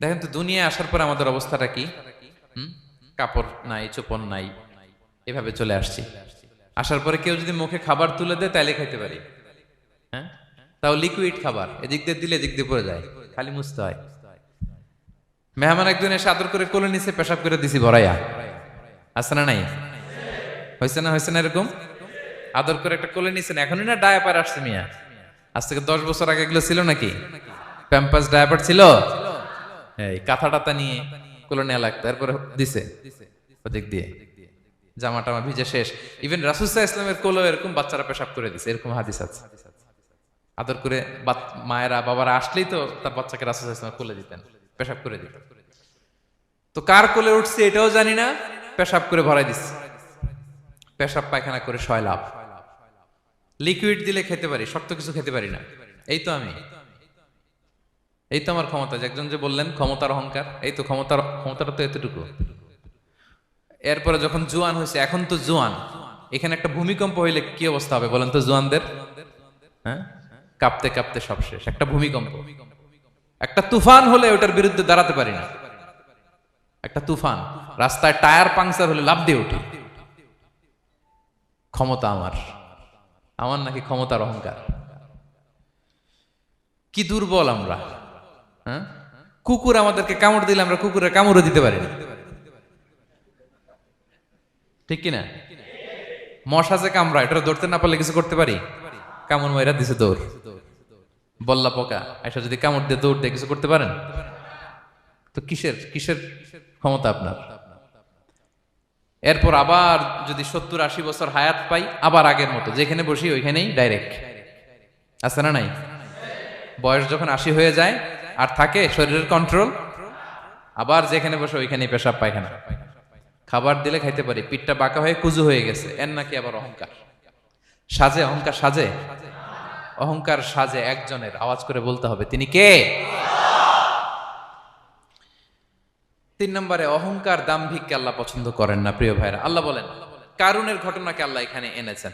দেখেন তো দুনিয়ায় আসার পর আমাদের অবস্থাটা কি? কাপড় নাই, চোপন নাই, এভাবে চলে আসছি। আসার পরে কেউ যদি মুখে খাবার তুলে দেয় তাইলে খাইতে পারি, হ্যাঁ, তাও লিকুইড খাবার, এদিক দিয়ে দিলে এদিক দিয়ে পড়ে যায়, খালি মুছতে হয়। মেহমান একজন এসে আদর করে কোলে নিচে পেশাব করে দিছি ভরাইয়া, আছে না নাই? হয়েছে না, হয়েছে না এরকম? আদর করে একটা কোলে নিছেন, এখনই না ডায়াপার আসছে মিয়া, আজ থেকে 10 বছর আগে এগুলো ছিল নাকি? প্যাম্পাস ডায়াপার ছিল, এই কাঁথা টাতা নিয়ে কোলে নেওয়া লাগতো, এরপরে দিছে ওদিক দিয়ে, জামা টামা ভিজে শেষ। ইভেন রাসূল সাল্লাল্লাহু আলাইহি ওয়াসাল্লামের কোলে এরকম বাচ্চারা পেশাব করে দিছে, এরকম হাদিস আছে। আদর করে মায়েরা বাবারা আসলেই তো তার বাচ্চাকে রাসূল সাল্লাল্লাহু আলাইহি ওয়াসাল্লাম কোলে দিতেন, পেশাব করে দিতেন। তো কার কোলে উঠছে এটাও জানি না, পেশাব করে ভরাই দিচ্ছে, পেশাব পায়খানা করে সয়লাভ। লিকুইড দিলে খেতে পারি, শক্ত কিছু খেতে পারি না। এই তো আমি, এই তো আমার ক্ষমতা। একজন যে বললেন ক্ষমতার অহংকার, এই তো ক্ষমতাটা তো এতটুকু। এরপরে যখন জোয়ান হয়েছে, এখন তো জোয়ান, এখানে একটা ভূমিকম্প হইলে কি অবস্থা হবে বলেন তো জোয়ানদের? হ্যাঁ, কাঁপতে কাঁপতে সব শেষ। একটা ভূমিকম্প, একটা তুফান হলে ওটার বিরুদ্ধে দাঁড়াতে পারি না। একটা তুফান, রাস্তায় টায়ার পাংচার হলে লাফ দিয়ে উঠি। ক্ষমতা আমার, আমার নাকি ক্ষমতার অহংকার। কি দুর্বল আমরা, হ্যাঁ? কুকুর আমাদেরকে কামড় দিলে আমরা কুকুরের কামড়ও দিতে পারি না, ঠিক কিনা? মশা যে কামড়া, এটা ধরতে না পারলে কিছু করতে পারি? কামড় মাইরা দিছে দৌড়। বল্লা পোকা এসে যদি কামড় দিয়ে দৌড় দিয়ে কিছু করতে পারেন? তো কিসের কিসের ক্ষমতা আপনার? এরপর আবার যদি 70-80 বছর হায়াত পাই, আবার আগের মতো যেখানে বসি ওইখানেই ডাইরেক্ট, আছে না নাই? বয়স যখন 80 হয়ে যায় আর থাকে শরীরের কন্ট্রোল, আবার যেখানে বসে ওইখানেই পেশাব পায়খানা। খাবার দিলে খাইতে পারি, পিঠটা বাঁকা হয়ে কুজু হয়ে গেছে, এর নাকি আবার অহংকার। সাজে অহংকার, সাজে অহংকার, সাজে একজনের। আওয়াজ করে বলতে হবে তিনি কে? 3 নম্বরে অহংকার, দাম্ভিককে আল্লাহ পছন্দ করেন না। প্রিয় ভাইরা, আল্লাহ বলেন কারুনের ঘটনাকে আল্লাহ এখানে এনেছেন।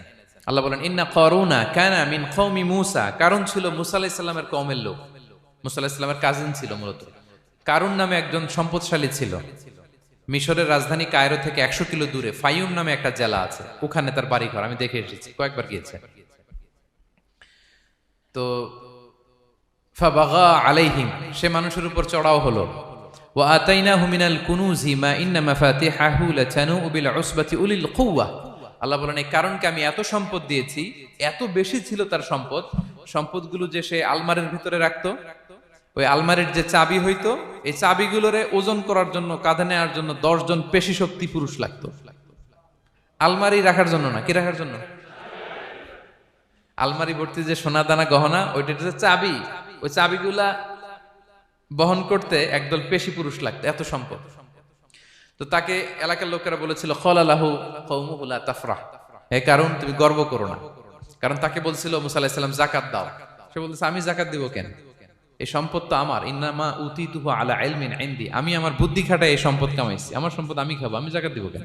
আল্লাহ বলেন ইন্না কারুনা কানা মিন কওমি মূসা। কারুন ছিল মুসা আলাইহিস সালামের কওমের লোক, মুসা আলাইহিস সালামের কাজিন ছিল মূলত। কারুন নামে একজন সম্পদশালী ছিল। মিশরের রাজধানী কায়রো থেকে 100 কিলো দূরে ফাইয়ুম নামে একটা জেলা আছে, ওখানে তার বাড়ি ঘর। আমি দেখে এসেছি, কয়েকবার গিয়েছে। তো ফাবাগা আলাইহিম, সে মানুষের উপর চড়াও হলো। ওয়া আতাইনাহু মিনাল কুনুজি মা ইন্না মাফাতিহাহু লাতানু বিল উসবাতি উলিল কুওয়া। আল্লাহ বলেন এই কারণকে আমি এত সম্পদ দিয়েছি, এত বেশি ছিল তার সম্পদ, সম্পদগুলো যে সে আলমারির ভিতরে রাখতো, ওই আলমারির যে চাবি হইতো, এই চাবিগুলোরে ওজন করার জন্য, কাঁধে নেওয়ার জন্য 10 জন পেশি শক্তি পুরুষ লাগতো। আলমারি রাখার জন্য না, কি রাখার জন্য? আলমারি ভর্তি যে সোনা দানা গহনা, ওইটা যে চাবি, ওই চাবিগুলা বহন করতে একদল পেশি পুরুষ লাগতো, এত সম্পদ। তো তাকে এলাকার লোকেরা বলেছিল ক্বালালাহু কওমুহু লা তাফরাহ, হে কারণ তুমি গর্ব করো না। কারণ তাকে বলছিল মুসা আলাইহিস সালাম যাকাত দাও, সে বলতেছে আমি যাকাত দিব কেন? এই সম্পদ তো আমার। ইন্নামা উতিতুহু আলা ইলমিন ইনদি, আমি আমার বুদ্ধি খাটায় এই সম্পদ কামাইছি, আমার সম্পদ আমি খাবো, আমি যাকাত দিব কেন?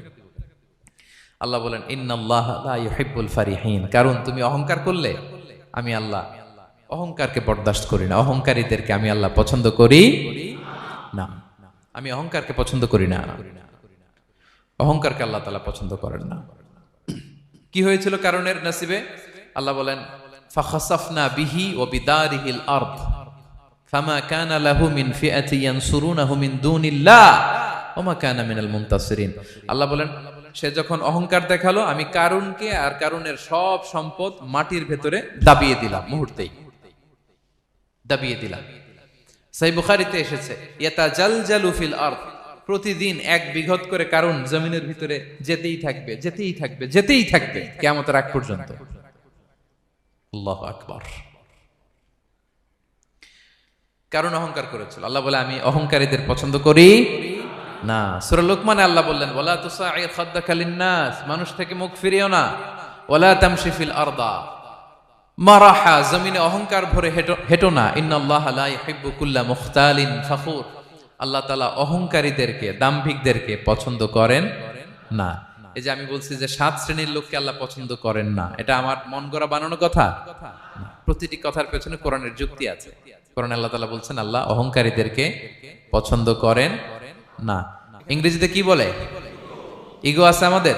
আল্লাহ বলেন ইন্নাল্লাহা লা ইউহিব্বুল ফারিহিন। কারণ তুমি অহংকার করলে আমি আল্লাহ অহংকারকে বরদাস্ত করি না, অহংকারীদেরকে আমি আল্লাহ পছন্দ করি না। আমি অহংকারকে পছন্দ করি না, অহংকারকে আল্লাহ তাআলা পছন্দ করেন না। কি হয়েছিল কারণের নসিবে? আল্লাহ বলেন ফাখাসাফনা বিহি ওয়া বিদারিহিল আরদ ফামা কানা লাহু মিন ফিআতি ইয়ানসুরুনাহু মিন দুনিল্লাহ ওয়া মা কানা মিনাল মুনতাসিরিন। আল্লাহ বলেন সে যখন অহংকার দেখালো, আমি কারুনকে আর কারুনের সব সম্পদ মাটির ভেতরে দাবিয়ে দিলাম, মুহূর্তেই দাবিয়ে দিলাম। সহিহ বুখারীতে এসেছে ইয়াতাজালজালু ফিল আরদ, প্রতিদিন 1 বিঘত করে কারুন জমিনের ভিতরে যেতেই থাকবে, যেতেই থাকবে, যেতেই থাকবে কিয়ামতের আগ পর্যন্ত। আল্লাহু আকবার। কারণ অহংকার করেছিল। আল্লাহ বলে আমি অহংকারীদের পছন্দ করি না। সূরা লোকমানে আল্লাহ বললেন ওয়ালা তুসাইর খাদ্দাকা লিন্নাস, মানুষ থেকে মুখ ফিরিও না। ওয়ালা তামশি ফিল আরদা মারাহা, জমিনে অহংকার ভরে হেঁটো না। ইন্নাল্লাহা লা ইউহিব্বু কুল্লা মুখতালিন ফখুর, আল্লাহ তাআলা অহংকারীদেরকে, দাম্ভিকদেরকে পছন্দ করেন না। এই যে আমি বলছি যে 7 শ্রেণীর লোককে আল্লাহ পছন্দ করেন না, এটা আমার মন গড়া বানানো কথা। প্রতিটি কথার পেছনে কোরআনের যুক্তি আছে। কোরআনে আল্লাহ তাআলা বলছেন আল্লাহ অহংকারীদেরকে পছন্দ করেন না। ইংরেজিতে কি বলে? ইগো আছে আমাদের?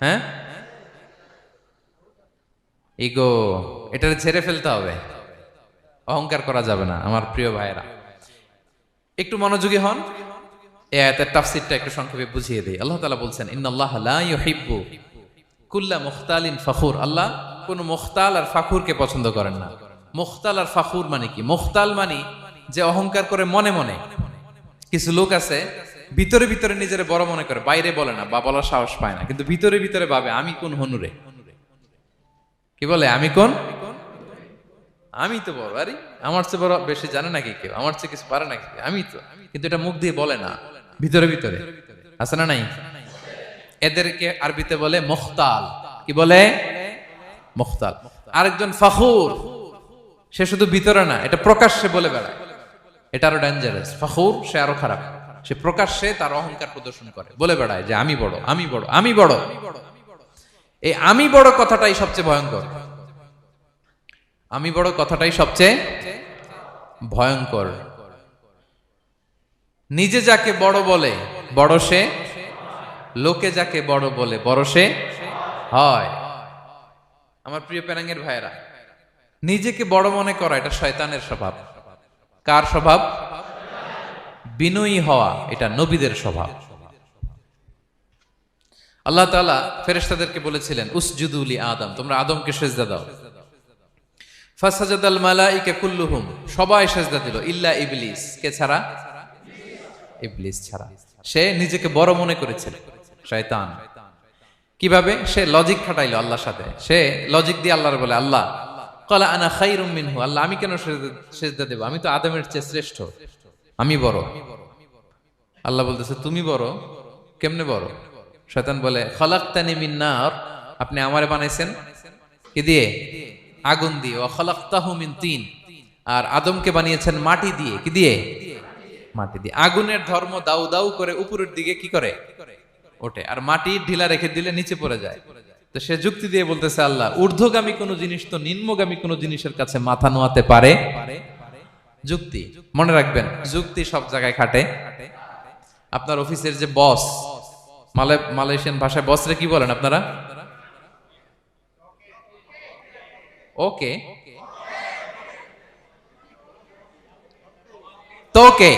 হ্যাঁ, ইগো, এটা ছেড়ে ফেলতে হবে, অহংকার করা যাবে না। আমার প্রিয় ভাইয়েরা, একটু মনোযোগী হন। এই আয়াতের তাফসীরটা একটু সংক্ষেপে বুঝিয়ে দেই। আল্লাহ তাআলা বলছেন, ইন্নাল্লাহা লা ইউহিব্বু কুল্লা মুখতালিন ফাখুর। আল্লাহ কোন মুখতাল আর ফাখুরকে পছন্দ করেন না। মুখতাল আর ফাখুর মানে কি? মুখতাল মানে যে অহংকার করে মনে মনে। কিছু লোক আছে ভিতরে ভিতরে নিজের বড় মনে করে, বাইরে বলে না বা বলার সাহস পায় না, কিন্তু ভিতরে ভিতরে ভাবে আমি কোন হনুরে, কি বলে আমি কোন, আমি তো বড়, আরে আমার চেয়ে বড় বেশি জানে নাকি কেউ, আমার চেয়ে কিছু পারে নাকি, আমি তো, কিন্তু এটা মুখ দিয়ে বলে না, ভিতরে ভিতরে আছে না নাই? এদেরকে আরবিতে বলে মুখতাল। কি বলে? মুখতাল। আরেকজন ফাখুর, সে শুধু ভিতরে না, এটা প্রকাশ্যে বলে বেড়ায়, এটা আরো ডেঞ্জারাস। ফাখুর সে আরো খারাপ, সে প্রকাশ্যে তার অহংকার প্রদর্শন করে, বলে বেড়ায় যে আমি বড়, আমি বড়, আমি বড়। এই আমি বড় কথাটাই সবচেয়ে ভয়ঙ্কর। আমি বড় কথাটাই সবচেয়ে ভয়ঙ্কর। নিজে যাকে বড় বলে বড় সে, লোকে যাকে বড় বলে বড় সে হয়। আমার প্রিয় পেনাঙ্গের ভাইয়েরা, নিজেকে বড় মনে করা এটা শয়তানের স্বভাব। কার স্বভাব? বিনয়ী হওয়া এটা নবীদের স্বভাব। আল্লাহ তাআলা ফেরেশতাদেরকে বলেছিলেন, উসজুদু লি আদম, তোমরা আদমকে সিজদা দাও। ফাসাজাদাল মালাইকা কুল্লুহুম, সবাই সিজদা দিল, ইল্লা ইবলিস, কে ছাড়া? ইবলিস ছাড়া। সে নিজেকে বড় মনে করেছিল, শয়তান। কিভাবে? সে লজিক খাটাইলো আল্লাহর সাথে। সে লজিক দিয়ে আল্লাহর বলে, আল্লাহ ক্বালা আনা খায়রুম মিনহু, আল্লাহ আমি কেন সিজদা দেব, আমি তো আদমের চেয়ে শ্রেষ্ঠ, আমি বড়। আল্লাহ বলতেছে তুমি বড়, কেমনে বড়? শয়তান বলে, খালাকতানি মিন নার, আপনি আমারে বানাইছেন কি দিয়ে? আগুন দিয়ে। ওয়া খালাকতাহু মিন তিন, আর আদমকে বানিয়েছেন মাটি দিয়ে। কি দিয়ে? মাটি দিয়ে। আগুনের ধর্ম দাউ দাউ করে উপরের দিকে কি করে? ওঠে, আর মাটি ঢিলা রেখে দিলে নিচে পড়ে যায়। তো সে যুক্তি দিয়ে বলতেছে, আল্লাহ ঊর্ধ্বগামী কোন জিনিস তো নিম্নগামী কোন জিনিসের কাছে মাথা নোয়াতে পারে? যুক্তি, মনে রাখবেন, যুক্তি সব জায়গায় খাটে। আপনার অফিসের যে বস, মালয়েশিয়ান ভাষায় বসরে কি বলেন আপনারা? ওকে, তোকে।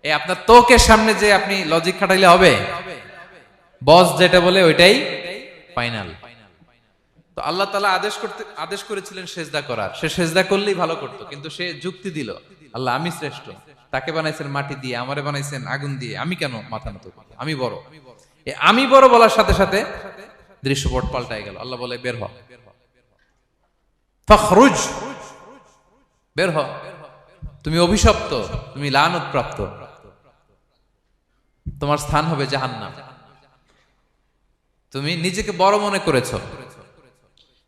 এই আপনার তোকের সামনে যে আপনি লজিক খাটাইলে হবে? বস যেটা বলে ওইটাই ফাইনাল। তো আল্লাহ তাআলা আদেশ করেছিলেন সেজদা করার, সে সেজদা করলেই ভালো করতো, কিন্তু সে যুক্তি দিল, আল্লাহ আমি শ্রেষ্ঠ, তাকে বানাইছেন মাটি দিয়ে, আমারে বানাইছেন আগুন দিয়ে, আমি কেন মাথা নত করব, আমি বড়। আমি বড় বলার সাথে সাথে দৃশ্যপট পাল্টায় গেল। আল্লাহ বলে, বের হ, ফাখরুজ, বের হ, তুমি অভিশপ্ত, তুমি লানত প্রাপ্ত, তোমার স্থান হবে জাহান্নাম। তুমি নিজেকে বড় মনে করেছো,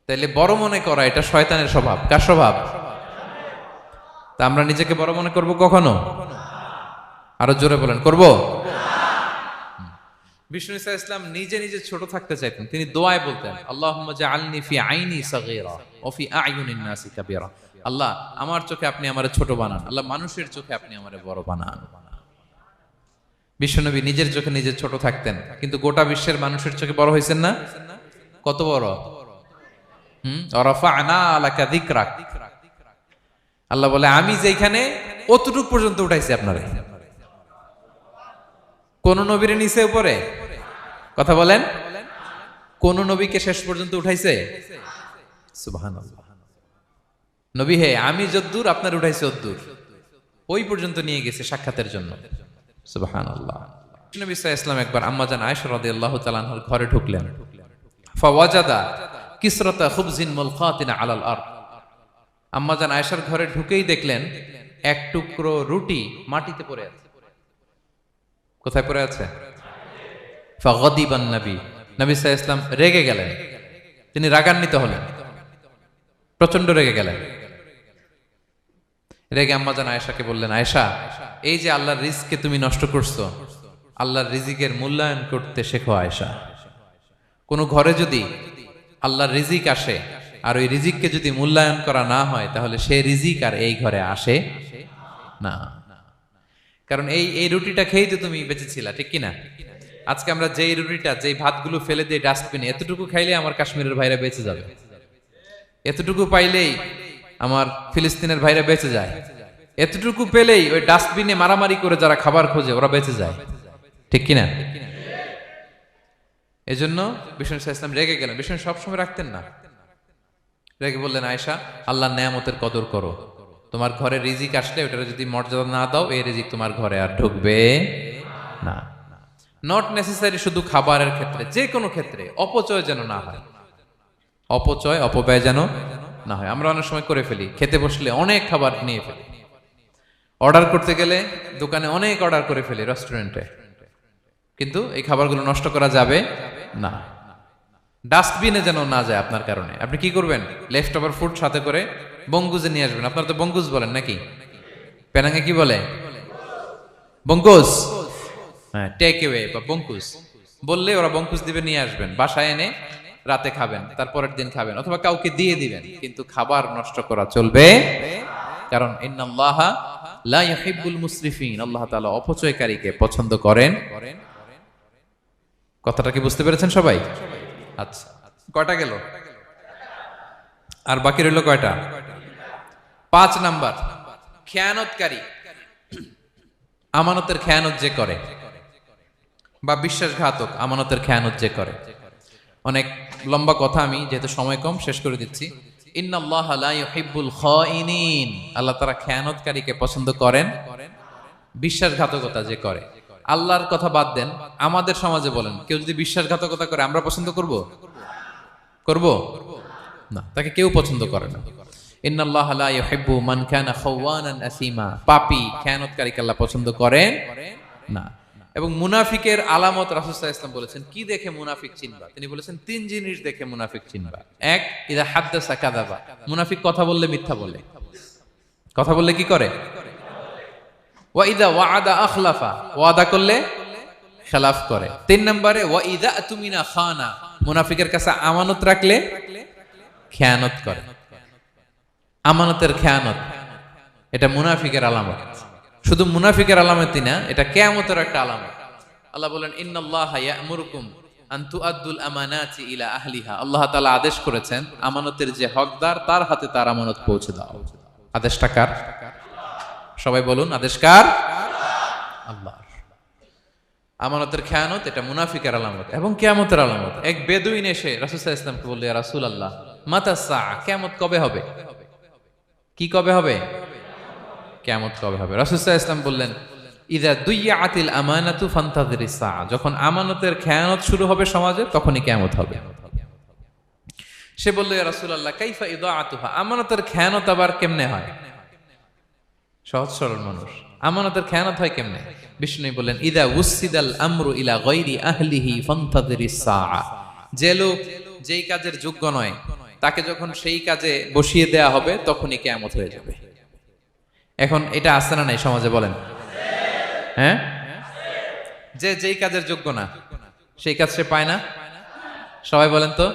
তাইলে বড় মনে করা এটা শয়তানের স্বভাব। কার স্বভাব? তা আমরা নিজেকে বড় মনে করব কখনো? আরো জোরে বলেন, করব? বিষ্ণু ঈসা ইসলাম নিজে নিজে ছোট থাকতে চাইতেন। তিনি দোয়ায় বলতেন, আল্লাহুম্মা জাআলনি ফি আইনি সাগীরা ওয়া ফি আ'য়ুনিন নাসি কাবীরা। আল্লাহ আমার চোখে আপনি আমারে ছোট বানান, আল্লাহ মানুষের চোখে আপনি আমারে বড় বানান। বিশ্বনবী নিজের চোখে নিজে ছোট থাকতেন, কিন্তু গোটা বিশ্বের মানুষের চোখে বড় হয়েছেন না? কত বড়? রাফা'না লাকা যিকরাক। আল্লাহ বলে, আমি যেখানে অতটুক পর্যন্ত উঠাইছি আপনারে। কোন নবীর নিচে উপরে? কথা বলেন, কোন নবীকে শেষ পর্যন্ত উঠাইছে? সুবহানাল্লাহ। নবী হে, আমি যদ্দূর আপনার উঠাইছে অদ্দূর, ওই পর্যন্ত নিয়ে গেছে সাক্ষাতের জন্য। সুবহানাল্লাহ। নবী সাল্লাল্লাহু আলাইহি ওয়াসাল্লাম একবার আম্মাজান আয়েশা রাদিয়াল্লাহু তাআলা আনহার ঘরে ঢুকলেন। ফাওয়াজাদা কিসরাতা খুবজিন মুলকাতিন আলাল আরদ। আম্মাজান আয়েশার ঘরে ঢুকেই দেখলেন এক টুকরো রুটি মাটিতে পড়ে আছে। কোথায় পড়ে আছে? ফাগাদিবান নবী, নবী সাল্লাল্লাহু আলাইহি ওয়াসাল্লাম রেগে গেলেন, তিনি রাগান্বিত হলেন, প্রচন্ড রেগে গেলেন। রেগে আম্মাজান আয়েশাকে বললেন, আয়েশা, এই যে আল্লাহর রিজকে তুমি নষ্ট করছো, আল্লাহর রিজিকের মূল্যায়ন করতে শেখো আয়েশা। কোন ঘরে যদি আল্লাহর রিজিক আসে আর ওই রিজিককে যদি মূল্যায়ন করা না হয়, তাহলে সে রিজিক আর এই ঘরে আসে না। কারণ এই রুটিটা খেয়েই তো তুমি বেঁচেছিলা, ঠিক কিনা? আজকে আমরা যেই রুটিটা যেই ভাতগুলো ফেলে দিয়ে ডাস্টবিনে, এতটুকু খাইলে আমার কাশ্মীরের ভাইরা বেঁচে যাবে, এতটুকু পাইলেই আমার ফিলিস্তিনের ভাইরা বেঁচে যায়, এতটুকু পেলেই ওই ডাস্টবিনে মারামারি করে যারা খাবার খোঁজে ওরা বেঁচে যায়, ঠিক কিনা? এজন্য বিষ্ণু ইসলাম রেগে গেলেন। বিষ্ণু সবসময় রাখতেন না, রেগে বললেন, আয়েশা, আল্লাহর নেয়ামতের কদর করো, তোমার ঘরে রিজিক আসলে ওটার যদি মর্যাদা না দাও, এই রিজিক তোমার ঘরে আর ঢুকবে না। নট নেসেসারি শুধু খাবারের ক্ষেত্রে, যে কোনো ক্ষেত্রে অপচয় যেন না হয়, অপচয় অপব্যয় যেন না হয়। আমরা অনেক সময় করে ফেলি, খেতে বসলে অনেক খাবার নিয়ে ফেলি, অর্ডার করতে গেলে দোকানে অনেক অর্ডার করে ফেলি, রেস্টুরেন্টে, কিন্তু এই খাবারগুলো নষ্ট করা যাবে না। ডাস্টবিনে যেন না যায় আপনার কারণে। আপনি কি করবেন? লেফট ওভার ফুড সাথে করে বঙ্গুজে নিয়ে আসবেন। আপনারা তো বঙ্গুজ বলেন নাকি? পেনাঙ্গে কি বলে? বঙ্কুজ। হ্যাঁ, টেক অ্যাওয়ে বা বঙ্কুজ বললে ওরা বঙ্কুজ দিবে, নিয়ে আসবেন, বাসায় এনে রাতে খাবেন, তারপরের দিন খাবেন, অথবা কাউকে দিয়ে দিবেন, কিন্তু খাবার নষ্ট করা চলবে, কারণ ইন্নাল্লাহা লা ইউহিব্বুল মুসরিফিন, আল্লাহ তাআলা অপচয়কারীকে পছন্দ করেন। কথাটা কি বুঝতে পেরেছেন সবাই? আচ্ছা, কয়টা গেল? আর বাকি রইল কয়টা? 5 নাম্বার, খেয়ানতকারী। আমানতের খেয়ানত যে করে, বা বিশ্বাসঘাতক, আমানতের খেয়ানত যে করে। অনেক লম্বা কথা, আমি যেহেতু সময় কম শেষ করে দিচ্ছি। ইন্নাল্লাহা লা ইউহিব্বুল খাইনিন, আল্লাহ তাআলা খেয়ানতকারীকে পছন্দ করেন, বিশ্বাসঘাতকতা যে করে। আল্লাহর কথা বাদ দেন, আমাদের সমাজে বলেন, কেউ যদি বিশ্বাসঘাতকতা করে আমরা পছন্দ করব? করব না, তাকে কেউ পছন্দ করে না। ইন্নাল্লাহা লা ইউহিব্বু মান কানা খাওয়ানান আসিমা, পাপী খেয়ানতকারীকে আল্লাহ পছন্দ করেন না। এবং মুনাফিকের আলামত রাসূল সাল্লাল্লাহু আলাইহি ওয়াসাল্লাম বলেছেন, কি দেখে মুনাফিক চিনবা? তিনি বলেছেন 3 জিনিস দেখে মুনাফিক চিনবা। 1, ইযা হাদ্দাসা কাযাবা, মুনাফিক কথা বললে মিথ্যা বলে। কথা বললে কি করে? ওয়া ইযা ওয়াআদা আখলাফা, ওয়াদা করলে খেলাফ করে। 3 নম্বরে ওয়া ইযা আতুমিনা খানা, মুনাফিকের কাছে আমানত রাখলে খেয়ানত করে। আমানতের খেয়ানত, এটা মুনাফিকের আলামত। শুধু মুনাফিকের আলামতই না, এটা কিয়ামতের একটা আলামত। আল্লাহ বলেন, ইন্নাল্লাহা ইয়া'মুরুকুম আন তুআদ্দুল আমানাতি ইলা আহলিহা, আল্লাহ তাআলা আদেশ করেছেন আমানতের যে হকদার তার হাতে তার আমানত পৌঁছে দাও। আদেশটা কার? সবাই বলুন, আদেশ কার? আল্লাহর। আমানতের খেয়ানত এটা মুনাফিকের আলামত এবং কিয়ামতের আলামত। এক বেদুইন এসে রাসূল সাল্লাল্লাহু আলাইহি ওয়াসাল্লামকে বলল, ইয়া রাসূলুল্লাহ, মাতা সাআ, কিয়ামত কবে হবে? কি কবে হবে? কিয়ামত কবে হবে? রাসূল সাল্লাল্লাহু আলাইহি ওয়াসাল্লাম বললেন, ইযা দুইয়াতিল আমানাতু ফান্তাযিরিস সাআ, যখন আমানতের খেয়ানত শুরু হবে সমাজে, তখনই কিয়ামত হবে। সে বলল, ইয়া রাসূলুল্লাহ, কাইফা ইদাআতুহা, আমানতের খেয়ানত আবার কেমনে হয়? সহজ সরল মানুষ, আমানতের খেয়ানত হয় কেমনে? বিষ্ণু বললেন, ইদা উসিদাল আমরু ইলা গায়রি আহলিহি ফান্তাযিরিস সাআ, যে লোক যেই কাজের যোগ্য নয় তাকে যখন সেই কাজে বসিয়ে দেয়া হবে তখনই কিয়ামত হয়ে যাবে। এখন এটা আছে না নাই সমাজে? বলেন। হ্যাঁ, যে যেই কাজের যোগ্য না সেই কাজ সে পায় না। সবাই বলেন তো,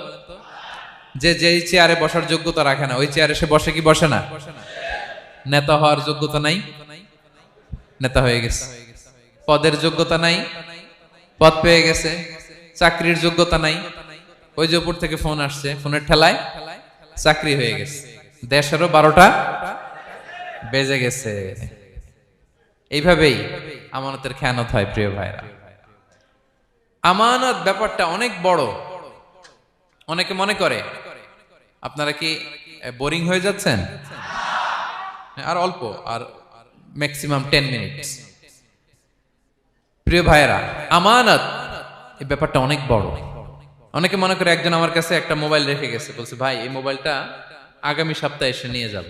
যে যেই চেয়ারে বসার যোগ্যতা রাখে না ওই চেয়ারে সে বসে কি বসে না? নেতা হওয়ার যোগ্যতা নাই, নেতা হয়ে গেছে। পদের যোগ্যতা নাই, পদ পেয়ে গেছে। চাকরির যোগ্যতা নাই, ওই যে উপর থেকে ফোন আসছে, ফোনের ঠেলায় চাকরি হয়ে গেছে। দেশেরও 12টা বেজে গেছে। এইভাবেই আমানতের খেয়ানত হয়। প্রিয় ভাইরা, আমানত ব্যাপারটা অনেক বড়। অনেকে মনে করে, আপনারা কি বোরিং হয়ে যাচ্ছেন? আর অল্প, আর ম্যাক্সিমাম 10 মিনিট। প্রিয় ভাইরা, আমানত এই ব্যাপারটা অনেক বড়। অনেকে মনে করে, একজন আমার কাছে একটা মোবাইল রেখে গেছে, বলছে ভাই এই মোবাইলটা আগামী সপ্তাহে এসে নিয়ে যাব।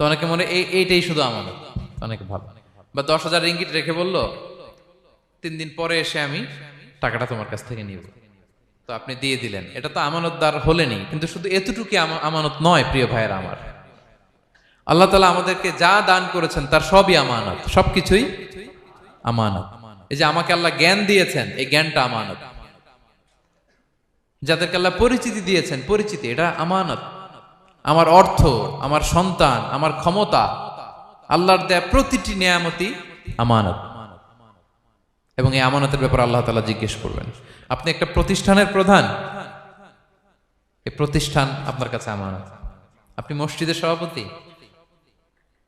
তো অনেকে মনে এইটাই শুধু আমানত। অনেকে ভালো, বা 10,000 রিঙ্গিট রেখে বলল 3 দিন পরে এসে আমি টাকাটা তোমার কাছ থেকে নিব। তো আপনি দিয়ে দিলেন, এটা তো আমানতদার হলেনই। কিন্তু শুধু এতটুকু আমানত নয় প্রিয় ভাইয়েরা আমার। আল্লাহ তাআলা আমাদেরকে যা দান করেছেন তার সবই আমানত, সবকিছুই আমানত। এই যে আমাকে আল্লাহ জ্ঞান দিয়েছেন, এই জ্ঞানটা আমানত। যাদেরকে আল্লাহ পরিচিতি দিয়েছেন, পরিচিতি এটা আমানত। আমার অর্থ, আমার সন্তান, আমার ক্ষমতা, আল্লাহর দেয়া প্রতিটি নিয়ামতই আমানত। এবং এই আমানতের ব্যাপারে আল্লাহ তাআলা জিজ্ঞেস করবেন। আপনি একটা প্রতিষ্ঠানের প্রধান, এই প্রতিষ্ঠান আপনার কাছে আমানত। আপনি মসজিদের সভাপতি,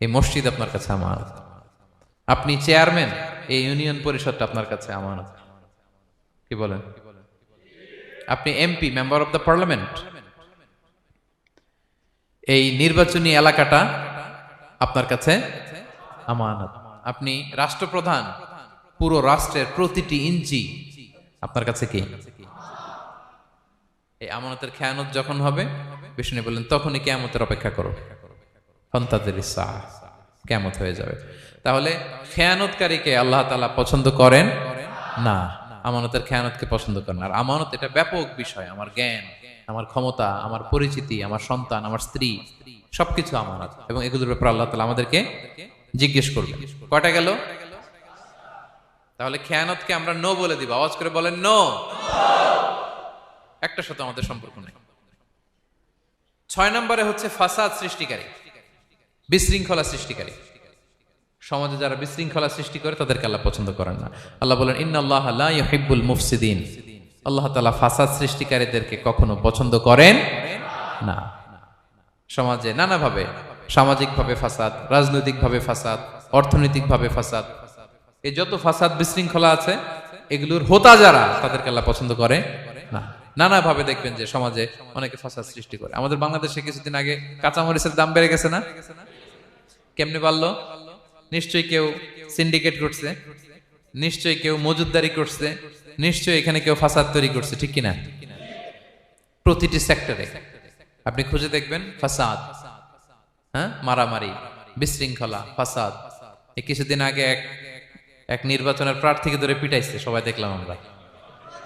এই মসজিদ আপনার কাছে আমানত। আপনি চেয়ারম্যান, এই ইউনিয়ন পরিষদটা আপনার কাছে আমানত। কি বলেন? আপনি MP, member of the parliament, এই নির্বাচনী এলাকাটা আপনার কাছে আমানত। আপনি রাষ্ট্রপ্রধান, পুরো রাষ্ট্রের প্রতিটি ইঞ্চি আপনার কাছে কি? এই আমানতের খেয়ানত যখন হবে, বিষ্ণু বললেন তখনই কিয়ামতের অপেক্ষা করো, ফান্তাযির সাআহ, কিয়ামত হয়ে যাবে। তাহলে খেয়ানতকারীকে আল্লাহ তাআলা পছন্দ করেন না, আমানতের খেয়ানতকে পছন্দ করেন। আর আমানত এটা ব্যাপক বিষয়। আমার জ্ঞান, আমার ক্ষমতা, আমার পরিচিতি, আমার সন্তান, আমার স্ত্রী, সবকিছু আমানত, এবং এগুলোর ব্যাপারে আল্লাহ তাআলা আমাদেরকে জিজ্ঞেস করবেন। কয়টা গেল? তাহলে খেয়ানতকে আমরা নো বলে দিব। আওয়াজ করে বলেন নো। একটা সাথে আমাদের সম্পর্ক নেই। 6 নম্বরে হচ্ছে ফাসাদ সৃষ্টিকারী, বিশৃঙ্খলা সৃষ্টিকারী। সমাজে যারা বিশৃঙ্খলা সৃষ্টি করে তাদেরকে আল্লাহ পছন্দ করেন না। আল্লাহ বলেন ইন্নাল্লাহা লা ইউহিব্বুল মুফসিদিন। আল্লাহ তাআলা ফাসাদ সৃষ্টিকারীদেরকে কখনো পছন্দ করেন না। সমাজে নানাভাবে, সামাজিকভাবে ফাসাদ, রাজনৈতিকভাবে ফাসাদ, অর্থনৈতিকভাবে ফাসাদ, এই যত ফাসাদ বিশৃঙ্খলা আছে এগুলোর হোতা যারা, তাদেরকে আল্লাহ পছন্দ করে না। নানাভাবে দেখবেন যে সমাজে অনেকে ফাসাদ সৃষ্টি করে। আমাদের বাংলাদেশে কিছুদিন আগে কাঁচামরিচের দাম বেড়ে গেছে না? কেমনে বাড়লো? নিশ্চয়ই কেউ সিন্ডিকেট করছে, নিশ্চয়ই কেউ মজুদদারি করছে, নিশ্চয়ই এখানে কেউ ফাসাদ তৈরি করছে, ঠিক কিনা? প্রতিটি সেক্টরে আপনি খুঁজে দেখবেন ফাসাদ, হ্যাঁ, মারামারি, বিশৃঙ্খলা, ফাসাদ। এই কিছুদিন আগে এক নির্বাচনের প্রার্থীকে ধরে পিটাইছে, সবাই দেখলাম আমরা,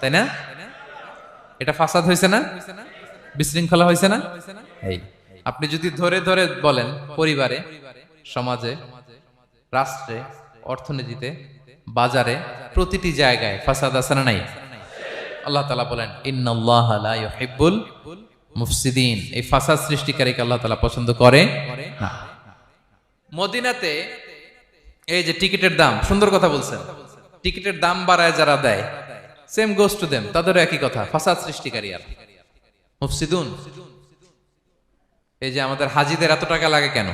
তাই না? এটা ফাসাদ হয়েছে না? বিশৃঙ্খলা হয়েছে না? এই আপনি যদি ধরে ধরে বলেন, পরিবারে, সমাজে, রাষ্ট্রে, অর্থনীতিতে, বাজারে, প্রতিটি জায়গায় ফাসাদ আছে না নাই? আল্লাহ তাআলা বলেন ইন্নাল্লাহা লা ইউহিব্বুল মুফসিদিন। এই ফাসাদ সৃষ্টিকারীকে আল্লাহ তাআলা পছন্দ করে না। মদিনাতে এই যে টিকিটের দাম, সুন্দর কথা বলছেন, টিকিটের দাম বাড়ায় যারা দেয়, সেম গোস টু দেম, তাদেরও একই কথা, ফাসাদ সৃষ্টিকারী আর মুফসিদুন। এই যে আমাদের হাজিদের এত টাকা লাগে কেন?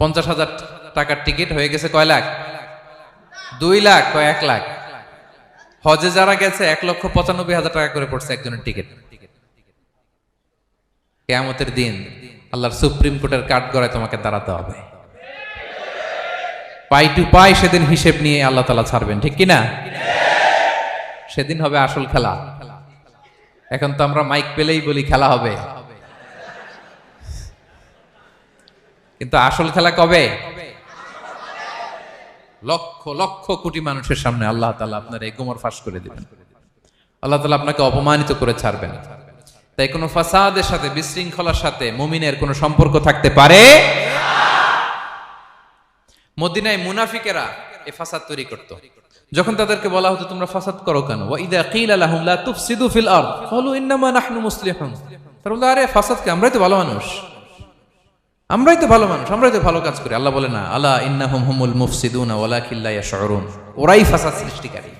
50,000 টাকার টিকিট হয়ে গেছে কয় লাখ? 2 লাখ, কয় 1 লাখ। হজে যারা গেছে 1,95,000 টাকা করে পড়ছে একজনের টিকিট। কিয়ামতের দিন আল্লাহর সুপ্রিম কোর্টের কাঠগড়ায় তোমাকে দাঁড়াতে হবে, পাই টু পাই সেদিন হিসেব নিয়ে আল্লাহ তাআলা ছাড়বেন, ঠিক কিনা? সেদিন হবে আসল খেলা। এখন তো আমরা মাইক পেলেই বলি খেলা হবে, কিন্তু আসল খেলা কবে? লক্ষ লক্ষ কোটি মানুষের সামনে আল্লাহ তাআলা আপনার এই গোমর ফাঁস করে দিবেন। আল্লাহ তাআলা আপনাকে অপমানিত করে ছাড়বেন। তাই কোনো ফাসাদের সাথে, বিশৃঙ্খলার সাথে মুমিনের কোনো সম্পর্ক থাকতে পারে না। মদিনায় মুনাফিকেরা এই ফাসাদ তৈরি করত। যখন তাদেরকে বলা হতো তোমরা ফাসাদ করো কেন, ওয়া ইযা কিলা লাহুম লা তুফসিদু ফিল আরদ ক্বালু ইন্নামা নাহনু মুসলিহুন। তারা বলল আরে ফাসাদ কে, আমরাই তো ভালো মানুষ, আমরাই তো ভালো মানুষ, আমরাই তো ভালো কাজ করি। আল্লাহ বলে না, আলা ইন্নাহুম হুমুল মুফসিদুনা ওয়ালাকিন লা ইয়াশউরুন। ওরাই ফাসাদ সৃষ্টিকারী,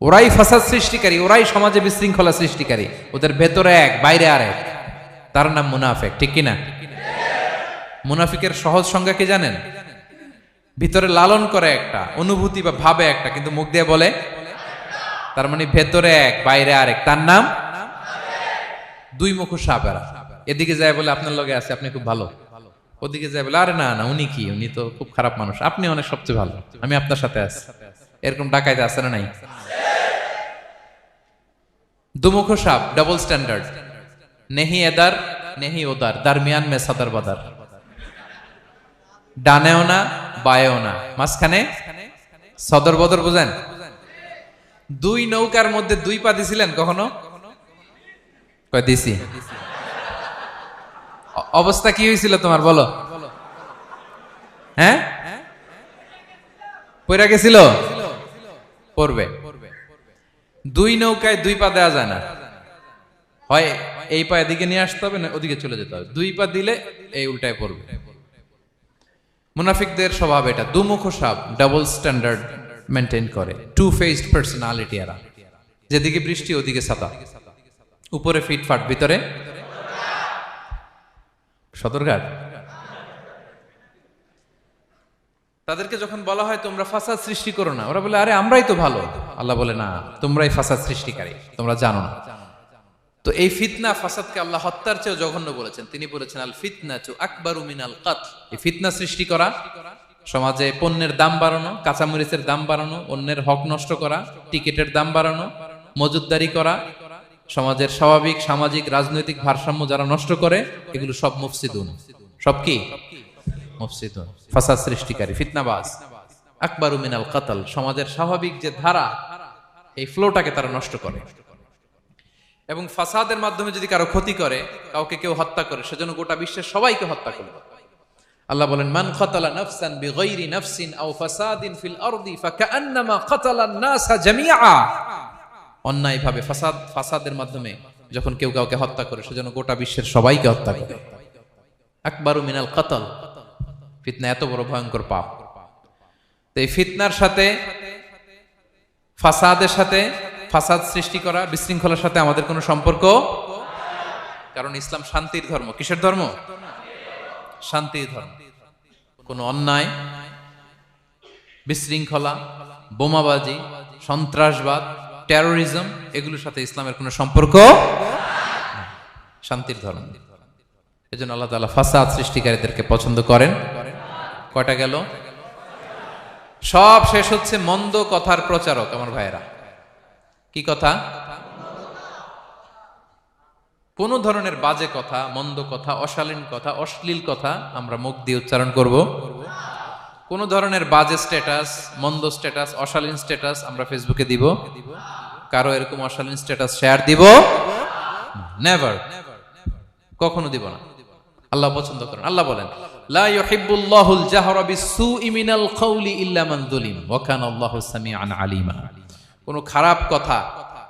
ওরাই ফাসাদ সৃষ্টিকারী, ওরাই সমাজে বিশৃঙ্খলা সৃষ্টিকারী। ওদের ভেতরে এক, বাইরে আরেক, তার নাম মুনাফিক, ঠিক কিনা? মুনাফিকের সহজ সংজ্ঞা কি জানেন? ভিতরে লালন করে একটা, অনুভূতি বা ভাবে একটা, কিন্তু মুখ দিয়ে বলে, তার মানে ভেতরে এক, বাইরে আরেক, তার নাম দুই মুখো সাপ। এরা এদিকে যায় বলে আপনার লগে আছে, আপনি খুব ভালো, ওদিকে যায় বলে আরে না না, উনি কি, উনি তো খুব খারাপ মানুষ, আপনি অনেক সবচেয়ে ভালো, আমি আপনার সাথে আছি। এরকম ডাকাইতে আছে না নাই? দুমুখো সাপ, ডাবল স্ট্যান্ডার্ড, নেহি এদার নেহি ওদার, দারমিয়ান মে সাদার বাদার, ডানেও না বায়েও না, মাঝখানে সদর বদর। বুঝেন? দুই নৌকার মধ্যে 2 পা দিছিলেন কখনো? কয় দিছি। অবস্থা কি হয়েছিল তোমার বলো? হ্যাঁ, পড়ে গেছিল? পড়বে। 2 নৌকায় 2 পা দেওয়া যায় না, হয় এই পা এদিকে নিয়ে আসতে হবে, না ওদিকে চলে যেতে হবে। 2 পা দিলে এই উল্টায় পড়বে। মুনাফিকদের স্বভাব এটা, দুমুখো সাপ, ডাবল স্ট্যান্ডার্ড, মেনটেন করে। টু ফেসড পার্সোনালিটি এরা, যেদিকে বৃষ্টি ওদিকে ছাতা, উপরে ফিটফাট ভিতরে সদরঘাট। তাদেরকে যখন বলা হয় তোমরা ফাসাদ সৃষ্টি করো না, ওরা বলে আরে আমরাই তো ভালো। আল্লাহ বলে না, তোমরাই ফাসাদ সৃষ্টিকারী, তোমরা জানো না। তো এই ফিতনা ফাসাদকে আল্লাহ হত্যার চেয়েও জঘন্য বলেছেন। তিনি বলেছেন আল ফিতনাতু আকবারু মিনাল কতল। এই ফিতনা সৃষ্টি করা, সমাজে পণ্যের দাম বাড়ানো, কাঁচামরিচের দাম বাড়ানো, অন্যের হক নষ্ট করা, টিকিটের দাম বাড়ানো, মজুদদারি করা, সমাজের স্বাভাবিক সামাজিক রাজনৈতিক ভারসাম্য যারা নষ্ট করে, এগুলো সব মুফসিদুন। সব কি? মুফসিদুন, ফাসাদ সৃষ্টিকারী, ফিতনাবাজ। আকবারু মিনাল কতল, সমাজের স্বাভাবিক যে ধারা, এই ফ্লোটাকে তারা নষ্ট করে। এবং ফাসাদের মাধ্যমে যদি কারো ক্ষতি করে, কাউকে কেউ হত্যা করে, সেজন্য গোটা বিশ্বের সবাইকে হত্যা করবে। আল্লাহ বলেন মান কাতালা নাফসান বিগাইরি নাফসিন আও ফাসাদিন ফিল আরদি ফাকান্নামা কাতালান নাসা জামিআ। অন্যায়ভাবে ফাসাদের মাধ্যমে যখন কেউ কাউকে হত্যা করে, সেজন্য গোটা বিশ্বের সবাইকে হত্যা করে। আকবারু মিনাল কতল, ফিতনা এত বড় ভয়ঙ্কর পাপ। তো এই ফিতনার সাথে, ফাসাদের সাথে, ফাসাদ সৃষ্টি করা, বিশৃঙ্খলার সাথে আমাদের কোনো সম্পর্ক, কারণ ইসলাম শান্তির ধর্ম। কিসের ধর্ম? শান্তির ধর্ম। কোনো অন্যায়, বিশৃঙ্খলা, বোমাবাজি, সন্ত্রাসবাদ, টেরোরিজম, এগুলোর সাথে ইসলামের কোনো সম্পর্ক, শান্তির ধর্ম। এজন্য আল্লাহ তাআলা ফাসাদ সৃষ্টিকারীদেরকে পছন্দ করেন। কয়টা গেল? সব শেষ হচ্ছে মন্দ কথার প্রচারক। আমার ভাইয়েরা, কি কথা? কোন ধরনের বাজে কথা, মন্দ কথা, অশালীন কথা, অশ্লীল কথা আমরা মুখ দিয়ে উচ্চারণ করব। কোন ধরনের বাজে স্ট্যাটাস, মন্দ স্ট্যাটাস, অশালীন স্ট্যাটাস আমরা ফেসবুকে দিব? কারো এরকম অশালীন স্ট্যাটাস শেয়ার দিব? নেভার, কখনো দিব না। আল্লাহ পছন্দ করেন। আল্লাহ বলেন লা ইউহিব্বুল্লাহুল জাহরা বিসসুই মিনাল কাওলি ইল্লা মান যুলিম ওয়া কানা আল্লাহু সামিআন আলিমা। কোন খারাপ কথা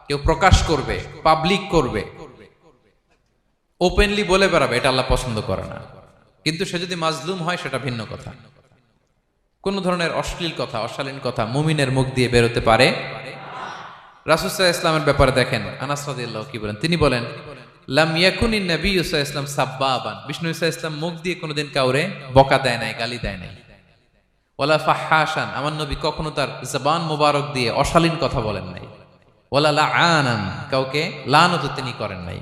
কেউ প্রকাশ করবে, পাবলিক করবে, ওপেনলি বলে বেড়াবে, এটা আল্লাহ পছন্দ করে না। কিন্তু সে যদি মাজলুম হয় সেটা ভিন্ন কথা। কোন ধরনের অশ্লীল কথা, অশালীন কথা মুমিনের মুখ দিয়ে বেরোতে পারে। রাসূল সাল্লাল্লাহু আলাইহি ওয়াসাল্লামের ব্যাপারে দেখেন, আনাস রাদিয়াল্লাহু কি বলেন? তিনি বলেন লাম ইয়াকুনিন নবিয়্যু সাল্লাল্লাহু আলাইহি ওয়াসাল্লাম সাব্বাবান। বিষ্ণু সাল্লাল্লাহু আলাইহি ওয়াসাল্লাম মুখ দিয়ে কোনোদিন কাউরে বকা দেয় নাই, গালি দেয় নাই। ওয়ালা ফাহাশান, আমার নবী কখনো তার জবান মোবারক দিয়ে অশালীন কথা বলেন নাই। ওয়ালা লাআনান, কাউকে লানত তিনি করেন নাই।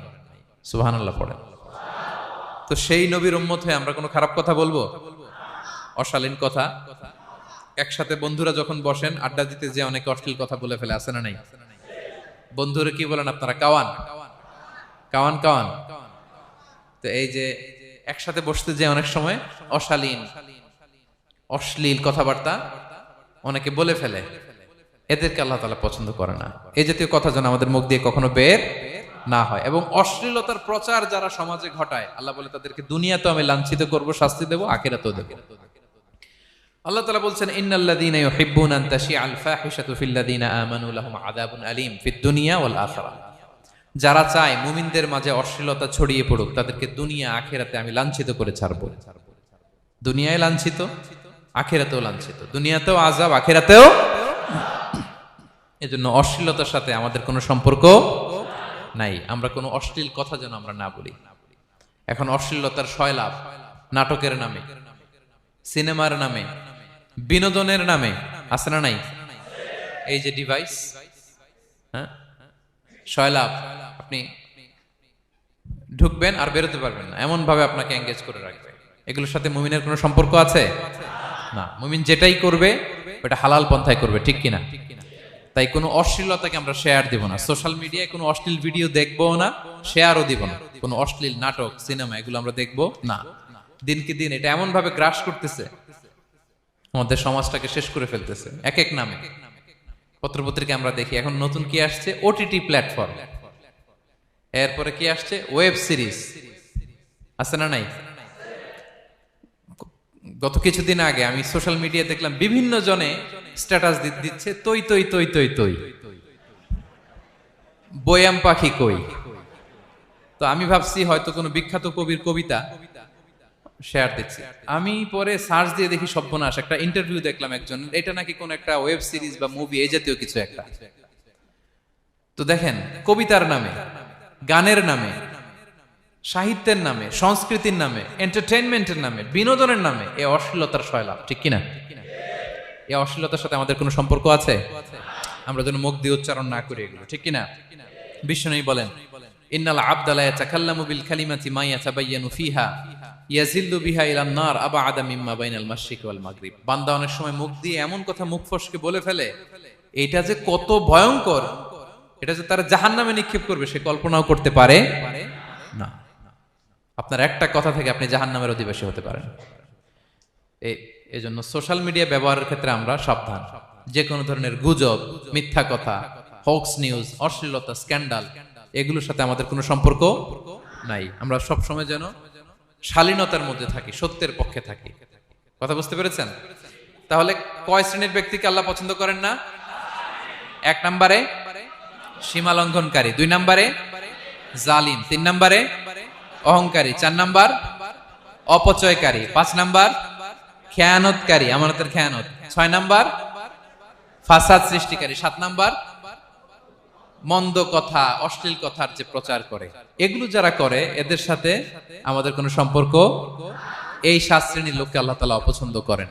সুবহানাল্লাহ পড়েন। তো সেই নবীর উম্মত হয়ে আমরা কোনো খারাপ কথা বলবো? অশালীন কথা? একসাথে বন্ধুরা যখন বসেন আড্ডা দিতে, যে অনেকে অশ্লীল কথা বলে ফেলে, আছে না নাই? বন্ধুরা কি বলেন আপনারা? Cowan Cowan Cowan. তো এই যে একসাথে বসতে যে অনেক সময় অশালীন, অশ্লীল কথাবার্তা অনেকে বলে ফেলে, এদেরকে আল্লাহ তাআলা পছন্দ করে না। এই জাতীয় কথা যেন আমাদের মুখ দিয়ে কখনো বের না হয়। এবং অশ্লীলতার প্রচার যারা সমাজে ঘটায়, আল্লাহ বলে তাদেরকে দুনিয়াতেও আমি লাঞ্ছিত করব, শাস্তি দেব, আখিরাতেও দেব। আল্লাহ তাআলা বলছেন ইন্নাল্লাযীনা ইউহিব্বুনা আন তাশিআল ফাহিশাতু ফিল্লাযীনা আমানু লাহুম আযাবুন আলীম ফিদ দুনিয়া ওয়াল আখিরাহ। যারা চায় মুমিনদের মাঝে অশ্লীলতা ছড়িয়ে পড়ুক, তাদেরকে দুনিয়া আখিরাতে আমি লাঞ্ছিত করে ছাড়ব। দুনিয়ায় লাঞ্ছিত, আখিরাতেও লাঞ্ছিত। দুনিয়াতেও আযাব, আখিরাতেও। এজন্য অশ্লীলতার সাথে আমাদের কোনো সম্পর্ক নাই। আমরা কোনো অশ্লীল কথা যেন আমরা না বলি। এখন অশ্লীলতার সয়লাভ, নাটকের নামে, সিনেমার নামে, বিনোদনের নামে, আছে না নাই? এই যে ডিভাইস, হ্যাঁ, সয়লাভ, আপনি ঢুকবেন আর বেরোতে পারবেন না, এমন ভাবে আপনাকে এঙ্গেজ করে রাখবে। এগুলোর সাথে মুমিনের কোনো সম্পর্ক আছে না। মুমিন যেটাই করবে ওটা হালাল পন্থায় করবে, ঠিক কিনা? তাই কোনো অশ্লীলতাকে আমরা শেয়ার দিব না। সোশ্যাল মিডিয়ায় কোনো অশ্লীল ভিডিও দেখবো না, শেয়ারও দিব না। কোনো অশ্লীল নাটক, সিনেমা এগুলো আমরা দেখবো না। দিনকে দিন এটা এমন ভাবে গ্রাস করতেছে, আমাদের সমাজটাকে শেষ করে ফেলতেছে এক এক নামে। পত্রপত্রিকা আমরা দেখি এখন নতুন কি আসছে, ওটিটি প্ল্যাটফর্ম। এরপরে কি আসছে, ওয়েব সিরিজ, আছে না নাই? গত কিছুদিন আগে আমি সোশ্যাল মিডিয়া দেখলাম বিভিন্ন জনে স্ট্যাটাস দিচ্ছে তৈ তৈ তৈ তৈ তৈ, বয়াম পাখি কই। তো আমি ভাবছি হয়তো কোনো বিখ্যাত কবির কবিতা, শেয়ার দিচ্ছি। আমি পরে সার্চ দিয়ে দেখি সর্বনাশ, একটা ইন্টারভিউ দেখলাম একজন, এটা নাকি কোন একটা ওয়েব সিরিজ বা মুভি এই জাতীয় কিছু একটা। তো দেখেন, কবিতার নামে, গানের নামে, সাহিত্যের নামে, সংস্কৃতির নামে, এন্টারটেইনমেন্টের নামে, বিনোদনের নামে এই অশ্লীলতার সয়লাভ, ঠিক কিনা? এই অশ্লীলতার সাথে আমাদের কোনো সম্পর্ক আছে? আমরা যেন মুখ দিয়ে উচ্চারণ না করি এগুলো, ঠিক কিনা? বিষ্ণুই বলেন, ইন্নাল আবদা লা ইয়াতাকাল্লামু বিল কালিমাতি মা ইয়াতাবায়ানু ফিহা ইয়াজিল্লু বিহা ইলান নার আবাআদা মিম্মা বাইনাল মাশরিকি ওয়াল মাগরিব। বান্দা অনেক সময় মুখ দিয়ে এমন কথা মুখ ফসকে বলে ফেলে, এটা যে কত ভয়ঙ্কর, এটা যে তারা জাহান্নামে নিক্ষেপ করবে সে কল্পনাও করতে পারে না। আপনার একটা কথা থেকে আপনি জাহান্নামের অধিবাসী হতে পারেন। এই জন্য সোশ্যাল মিডিয়া ব্যবহারের ক্ষেত্রে আমরা সাবধান। যে কোনো ধরনের গুজব, মিথ্যা কথা, হক্স নিউজ, অশ্লীলতা, স্ক্যান্ডাল, এগুলোর সাথে আমাদের কোনো সম্পর্ক নাই। আমরা সব সময় যেন শালীনতার মধ্যে থাকি, সত্যের পক্ষে থাকি। কথা বুঝতে পেরেছেন? তাহলে কয় শ্রেণীর ব্যক্তিকে আল্লাহ পছন্দ করেন না? 1 নম্বরে সীমা লঙ্ঘনকারী, 2 নম্বরে জালিম, 3 নম্বরে অহংকারী, 4 নম্বর অপচয়কারী, 5 নম্বর খেয়ানতকারী, আমানতের খেয়ানত, 6 নম্বর ফাসাদ সৃষ্টিকারী, 7 নম্বর মন্দ কথা, অশ্লীল কথার যে প্রচার করে। এগুলো যারা করে এদের সাথে আমাদের কোনো সম্পর্ক, এই 7 শ্রেণীর লোককে আল্লাহ তাআলা অপছন্দ করেন।